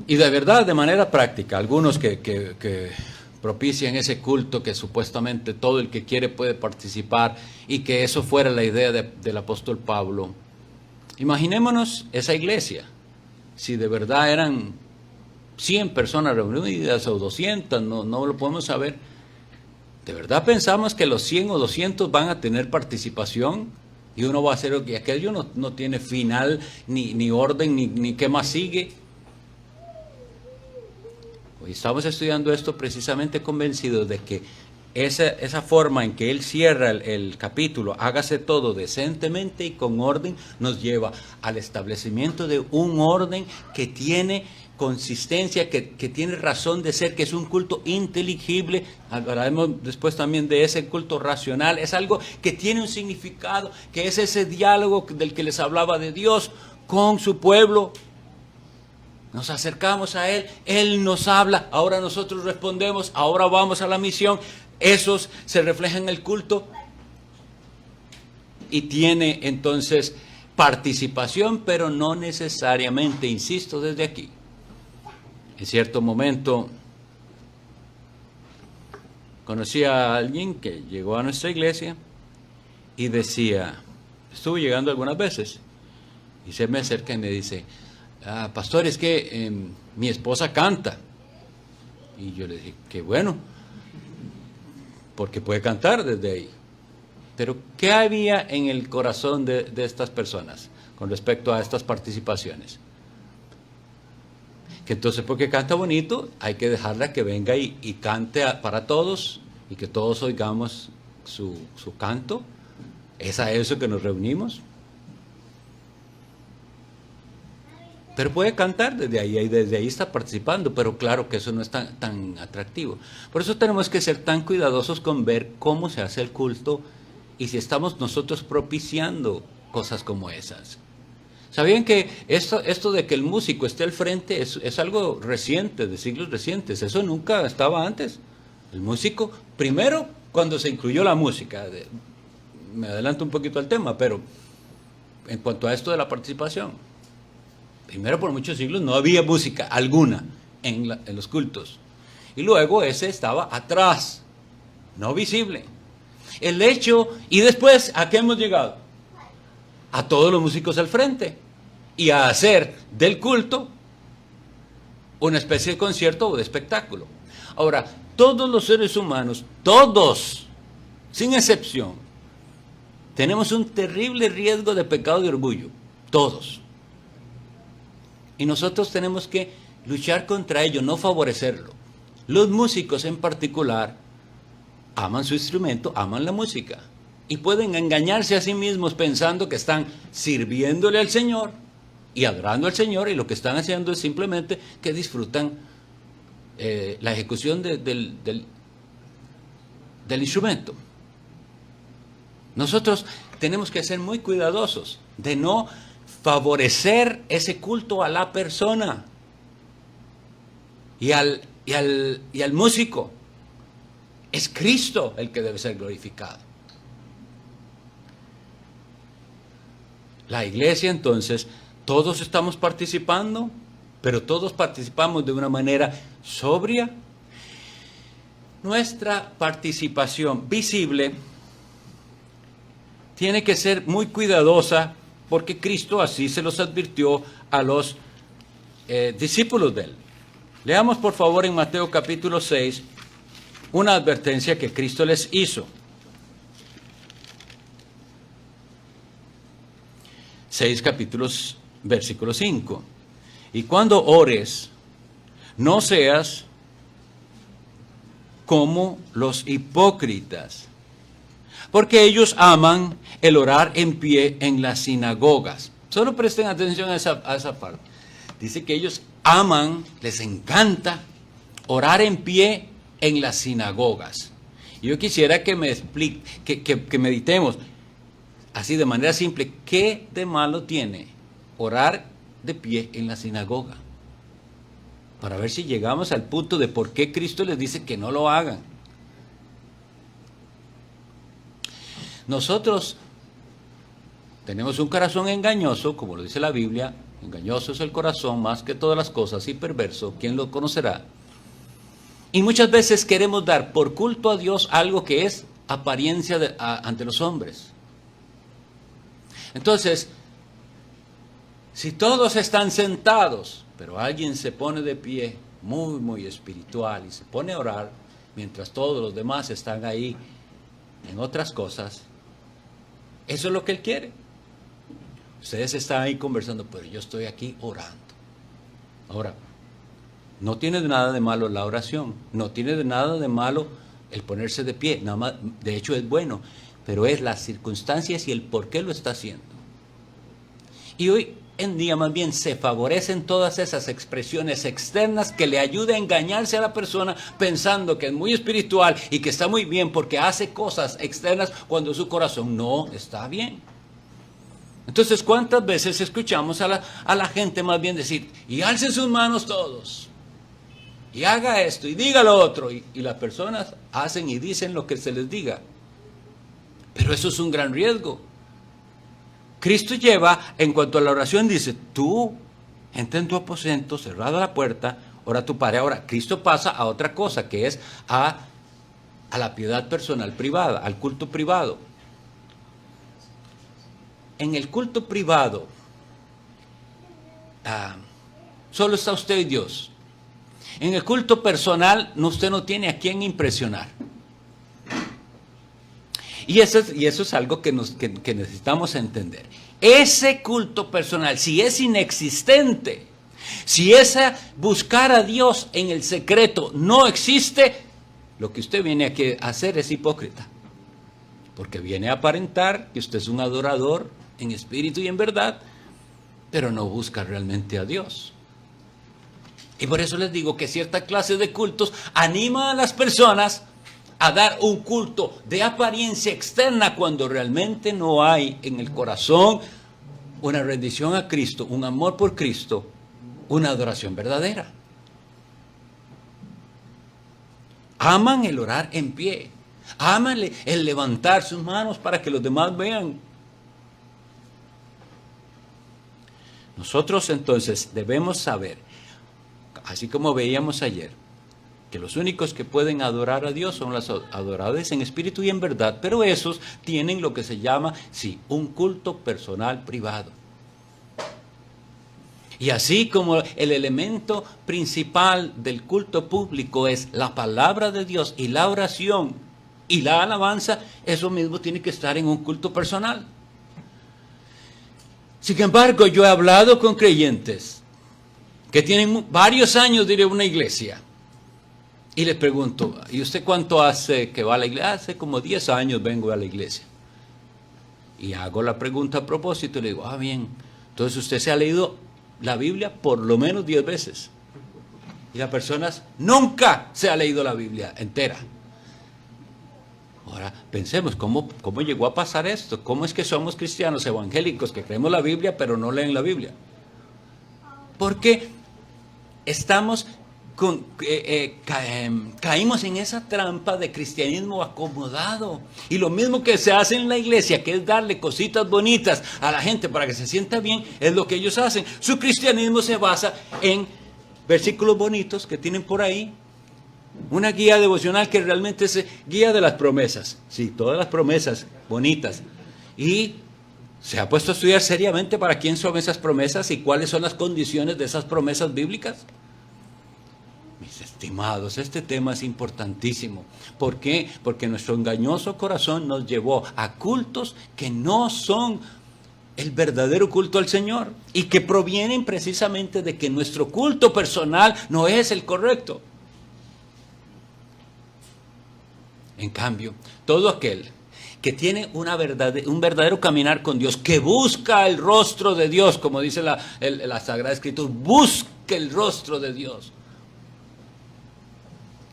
Y de verdad, de manera práctica, algunos que propician ese culto que supuestamente todo el que quiere puede participar y que eso fuera la idea del apóstol Pablo. Imaginémonos esa iglesia, si de verdad eran 100 personas reunidas o 200, no lo podemos saber. ¿De verdad pensamos que los 100 o 200 van a tener participación? Y uno va a hacer, y aquello no tiene final, ni orden, ni qué más sigue. Hoy estamos estudiando esto precisamente convencidos de que esa forma en que él cierra el capítulo, hágase todo decentemente y con orden, nos lleva al establecimiento de un orden que tiene consistencia, que tiene razón de ser, que es un culto inteligible. Hablaremos después también de ese culto racional. Es algo que tiene un significado, que es ese diálogo del que les hablaba de Dios con su pueblo. Nos acercamos a Él, Él nos habla, ahora nosotros respondemos, ahora vamos a la misión. Eso se refleja en el culto y tiene entonces participación, pero no necesariamente, insisto desde aquí. En cierto momento conocí a alguien que llegó a nuestra iglesia y decía, estuvo llegando algunas veces, y se me acerca y me dice, pastor, es que mi esposa canta. Y yo le dije, qué bueno, porque puede cantar desde ahí. Pero ¿qué había en el corazón de estas personas con respecto a estas participaciones? Que entonces, porque canta bonito, hay que dejarla que venga y cante para todos y que todos oigamos su canto. ¿Es a eso que nos reunimos? Pero puede cantar desde ahí, y desde ahí está participando, pero claro que eso no es tan atractivo. Por eso tenemos que ser tan cuidadosos con ver cómo se hace el culto y si estamos nosotros propiciando cosas como esas. ¿Sabían que esto de que el músico esté al frente es algo reciente, de siglos recientes? Eso nunca estaba antes. El músico, primero cuando se incluyó la música, me adelanto un poquito al tema, pero en cuanto a esto de la participación, primero por muchos siglos no había música alguna en los cultos. Y luego ese estaba atrás, no visible. el hecho, y después, ¿a qué hemos llegado? A todos los músicos al frente y a hacer del culto una especie de concierto o de espectáculo. Ahora, todos los seres humanos, todos, sin excepción, tenemos un terrible riesgo de pecado de orgullo, todos. Y nosotros tenemos que luchar contra ello, no favorecerlo. Los músicos en particular aman su instrumento, aman la música. Y pueden engañarse a sí mismos pensando que están sirviéndole al Señor y adorando al Señor, y lo que están haciendo es simplemente que disfrutan la ejecución del instrumento. Nosotros tenemos que ser muy cuidadosos de no favorecer ese culto a la persona y al músico. Es Cristo el que debe ser glorificado. La iglesia, entonces, todos estamos participando, pero todos participamos de una manera sobria. Nuestra participación visible tiene que ser muy cuidadosa, porque Cristo así se los advirtió a los discípulos de él. Leamos por favor en Mateo capítulo 6 una advertencia que Cristo les hizo. 6 capítulos, versículo 5. Y cuando ores, no seas como los hipócritas, porque ellos aman el orar en pie en las sinagogas. Solo presten atención a esa parte. Dice que ellos aman, les encanta orar en pie en las sinagogas. Y yo quisiera que me explique, que meditemos así de manera simple, ¿qué de malo tiene orar de pie en la sinagoga? Para ver si llegamos al punto de por qué Cristo les dice que no lo hagan. Nosotros tenemos un corazón engañoso, como lo dice la Biblia. Engañoso es el corazón más que todas las cosas y perverso, ¿quién lo conocerá? Y muchas veces queremos dar por culto a Dios algo que es apariencia ante los hombres. Entonces, si todos están sentados, pero alguien se pone de pie, muy, muy espiritual, y se pone a orar, mientras todos los demás están ahí en otras cosas, eso es lo que él quiere. Ustedes están ahí conversando, pero yo estoy aquí orando. Ahora, no tiene nada de malo la oración, no tiene nada de malo el ponerse de pie, nada más, de hecho es bueno, pero es las circunstancias y el por qué lo está haciendo. Y hoy en día más bien se favorecen todas esas expresiones externas que le ayuden a engañarse a la persona pensando que es muy espiritual y que está muy bien porque hace cosas externas cuando su corazón no está bien. Entonces, ¿cuántas veces escuchamos a la gente más bien decir, y alcen sus manos todos, y haga esto, y diga lo otro, y las personas hacen y dicen lo que se les diga? Pero eso es un gran riesgo. Cristo lleva, en cuanto a la oración, dice, tú, entra en tu aposento, cerrada la puerta, ora a tu Padre. Ahora, Cristo pasa a otra cosa, que es a la piedad personal privada, al culto privado. En el culto privado, solo está usted y Dios. En el culto personal, usted no tiene a quién impresionar. Y eso es algo que necesitamos entender. Ese culto personal, si es inexistente, si esa buscar a Dios en el secreto no existe, lo que usted viene aquí a hacer es hipócrita. Porque viene a aparentar que usted es un adorador en espíritu y en verdad, pero no busca realmente a Dios. Y por eso les digo que cierta clase de cultos anima a las personas a dar un culto de apariencia externa cuando realmente no hay en el corazón una rendición a Cristo, un amor por Cristo, una adoración verdadera. Aman el orar en pie, aman el levantar sus manos para que los demás vean. Nosotros entonces debemos saber, así como veíamos ayer, que los únicos que pueden adorar a Dios son los adoradores en espíritu y en verdad, pero esos tienen lo que se llama, sí, un culto personal privado. Y así como el elemento principal del culto público es la palabra de Dios y la oración y la alabanza, eso mismo tiene que estar en un culto personal. Sin embargo, yo he hablado con creyentes que tienen varios años de ir a una iglesia y les pregunto, ¿y usted cuánto hace que va a la iglesia? Hace como 10 años vengo a la iglesia. Y hago la pregunta a propósito y le digo, bien, entonces usted se ha leído la Biblia por lo menos 10 veces. Y las personas nunca se ha leído la Biblia entera. Ahora, pensemos, ¿cómo llegó a pasar esto? ¿Cómo es que somos cristianos evangélicos que creemos la Biblia pero no leen la Biblia? Porque estamos caímos en esa trampa de cristianismo acomodado. Y lo mismo que se hace en la iglesia, que es darle cositas bonitas a la gente para que se sienta bien, es lo que ellos hacen. Su cristianismo se basa en versículos bonitos que tienen por ahí. Una guía devocional que realmente es guía de las promesas. Sí, todas las promesas bonitas. Y se ha puesto a estudiar seriamente para quién son esas promesas y cuáles son las condiciones de esas promesas bíblicas. Mis estimados, este tema es importantísimo. ¿Por qué? Porque nuestro engañoso corazón nos llevó a cultos que no son el verdadero culto al Señor y que provienen precisamente de que nuestro culto personal no es el correcto. En cambio, todo aquel que tiene un verdadero caminar con Dios, que busca el rostro de Dios, como dice la Sagrada Escritura, busca el rostro de Dios.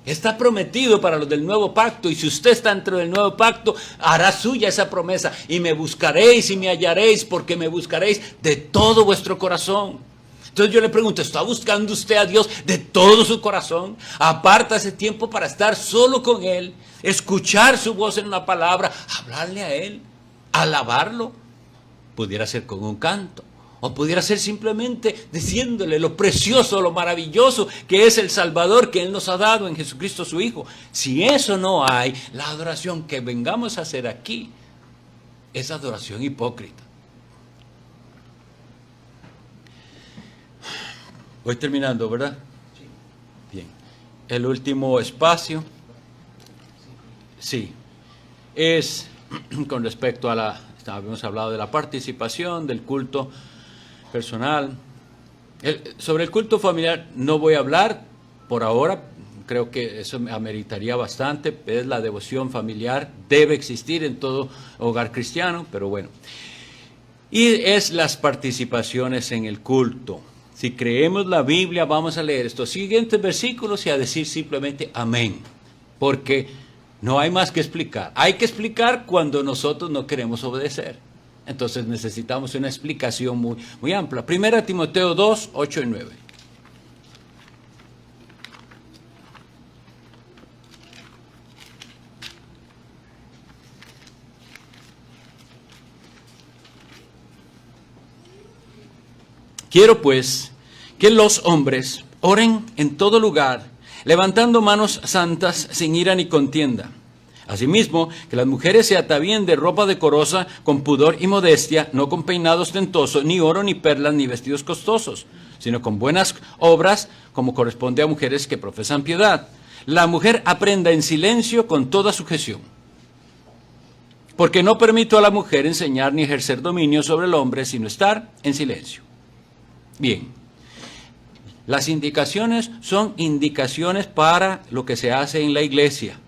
Está prometido para los del nuevo pacto, y si usted está dentro del nuevo pacto, hará suya esa promesa, y me buscaréis y me hallaréis, porque me buscaréis de todo vuestro corazón. Entonces yo le pregunto, ¿está buscando usted a Dios de todo su corazón? Aparta ese tiempo para estar solo con Él, escuchar su voz en una palabra, hablarle a Él, alabarlo. Pudiera ser con un canto, o pudiera ser simplemente diciéndole lo precioso, lo maravilloso que es el Salvador que Él nos ha dado en Jesucristo su Hijo. Si eso no hay, la adoración que vengamos a hacer aquí es adoración hipócrita. Voy terminando, ¿verdad? Bien. El último espacio, sí, es con respecto a habíamos hablado de la participación, del culto personal. Sobre el culto familiar no voy a hablar por ahora, creo que eso me ameritaría bastante, es la devoción familiar, debe existir en todo hogar cristiano, pero bueno. Y es las participaciones en el culto. Si creemos la Biblia, vamos a leer estos siguientes versículos y a decir simplemente amén, porque no hay más que explicar. Hay que explicar cuando nosotros no queremos obedecer. Entonces necesitamos una explicación muy amplia. 1 Timoteo 2, 8 y 9. Quiero pues que los hombres oren en todo lugar, levantando manos santas sin ira ni contienda. Asimismo, que las mujeres se atavíen de ropa decorosa, con pudor y modestia, no con peinado ostentoso, ni oro, ni perlas, ni vestidos costosos, sino con buenas obras, como corresponde a mujeres que profesan piedad. La mujer aprenda en silencio con toda sujeción. Porque no permito a la mujer enseñar ni ejercer dominio sobre el hombre, sino estar en silencio. Bien, las indicaciones son indicaciones para lo que se hace en la iglesia.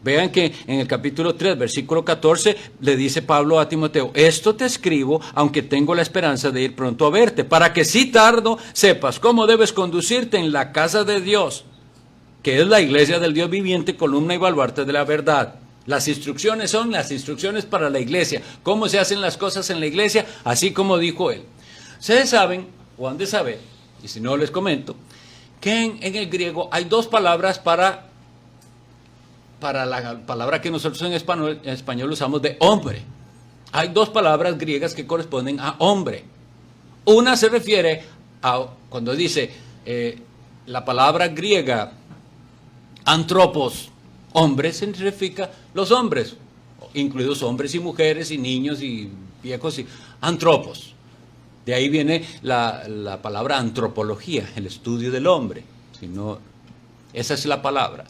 Vean que en el capítulo 3, versículo 14, le dice Pablo a Timoteo, esto te escribo, aunque tengo la esperanza de ir pronto a verte, para que si tardo, sepas cómo debes conducirte en la casa de Dios, que es la iglesia del Dios viviente, columna y baluarte de la verdad. Las instrucciones son las instrucciones para la iglesia. ¿Cómo se hacen las cosas en la iglesia? Así como dijo él. Ustedes saben, o han de saber, y si no les comento, que en el griego hay dos palabras para la palabra que nosotros en español usamos de hombre. Hay dos palabras griegas que corresponden a hombre. Una se refiere a, cuando dice la palabra griega Antropos, hombres, significa los hombres, incluidos hombres y mujeres y niños y viejos y antropos. De ahí viene la palabra antropología, el estudio del hombre. Esa es la palabra.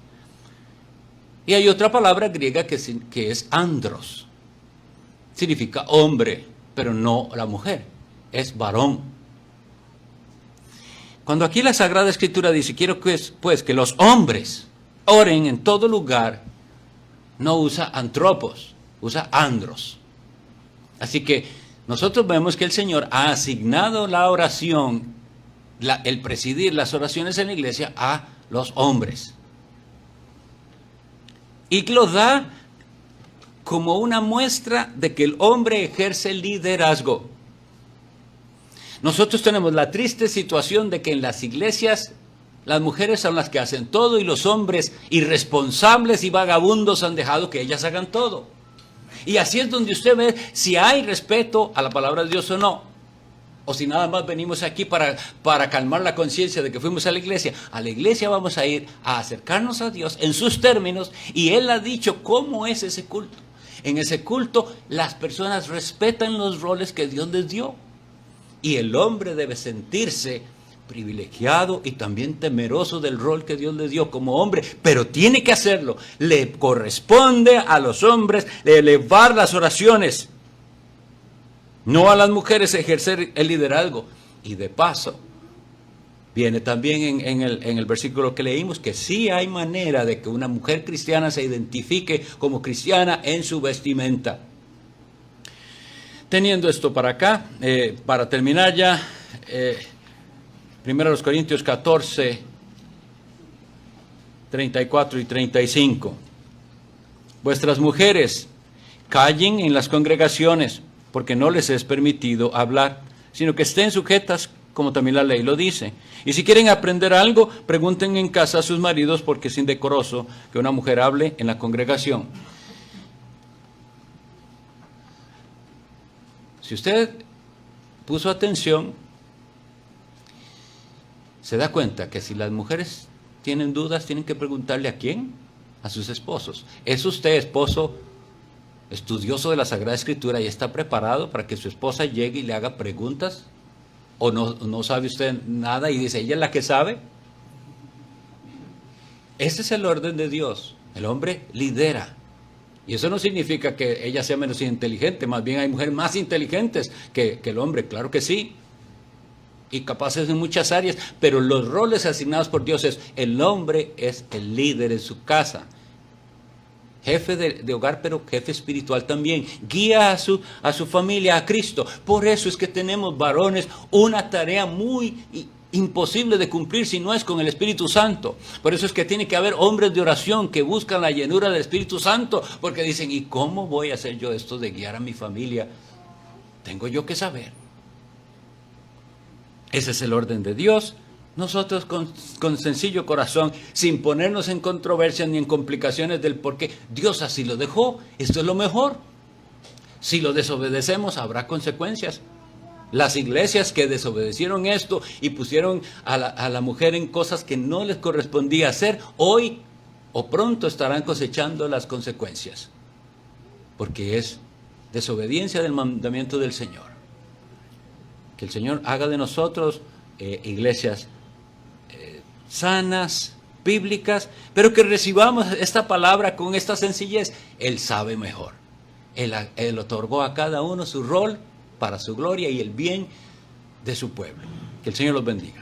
Y hay otra palabra griega que es andros. Significa hombre, pero no la mujer, es varón. Cuando aquí la Sagrada Escritura dice, quiero pues que los hombres oren en todo lugar, no usa antropos, usa andros. Así que nosotros vemos que el Señor ha asignado la oración, el presidir las oraciones en la iglesia a los hombres. Y lo da como una muestra de que el hombre ejerce liderazgo. Nosotros tenemos la triste situación de que en las iglesias las mujeres son las que hacen todo y los hombres irresponsables y vagabundos han dejado que ellas hagan todo. Y así es donde usted ve si hay respeto a la palabra de Dios o no. O si nada más venimos aquí para calmar la conciencia de que fuimos a la iglesia. A la iglesia vamos a ir a acercarnos a Dios en sus términos y Él ha dicho cómo es ese culto. En ese culto las personas respetan los roles que Dios les dio. Y el hombre debe sentirse privilegiado y también temeroso del rol que Dios le dio como hombre, pero tiene que hacerlo. Le corresponde a los hombres elevar las oraciones, no a las mujeres ejercer el liderazgo. Y de paso, viene también en el versículo que leímos que sí hay manera de que una mujer cristiana se identifique como cristiana en su vestimenta. Teniendo esto para acá, para terminar ya, 1 Corintios 14, 34 y 35. Vuestras mujeres callen en las congregaciones, porque no les es permitido hablar, sino que estén sujetas, como también la ley lo dice. Y si quieren aprender algo, pregunten en casa a sus maridos, porque es indecoroso que una mujer hable en la congregación. Si usted puso atención, se da cuenta que si las mujeres tienen dudas, tienen que preguntarle ¿a quién? A sus esposos. ¿Es usted esposo estudioso de la Sagrada Escritura y está preparado para que su esposa llegue y le haga preguntas? ¿O no sabe usted nada y dice, ella es la que sabe? Ese es el orden de Dios. El hombre lidera. Y eso no significa que ella sea menos inteligente, más bien hay mujeres más inteligentes que el hombre, claro que sí, y capaces en muchas áreas, pero los roles asignados por Dios es, el hombre es el líder en su casa, jefe de hogar, pero jefe espiritual también, guía a su familia a Cristo. Por eso es que tenemos varones una tarea muy imposible de cumplir si no es con el Espíritu Santo. Por eso es que tiene que haber hombres de oración que buscan la llenura del Espíritu Santo, porque dicen, ¿y cómo voy a hacer yo esto de guiar a mi familia? Tengo yo que saber. Ese es el orden de Dios. Nosotros con sencillo corazón, sin ponernos en controversias ni en complicaciones del por qué, Dios así lo dejó, esto es lo mejor. Si lo desobedecemos habrá consecuencias. Las iglesias que desobedecieron esto y pusieron a la mujer en cosas que no les correspondía hacer, hoy o pronto estarán cosechando las consecuencias. Porque es desobediencia del mandamiento del Señor. Que el Señor haga de nosotros iglesias sanas, bíblicas, pero que recibamos esta palabra con esta sencillez. Él sabe mejor. Él otorgó a cada uno su rol para su gloria y el bien de su pueblo. Que el Señor los bendiga.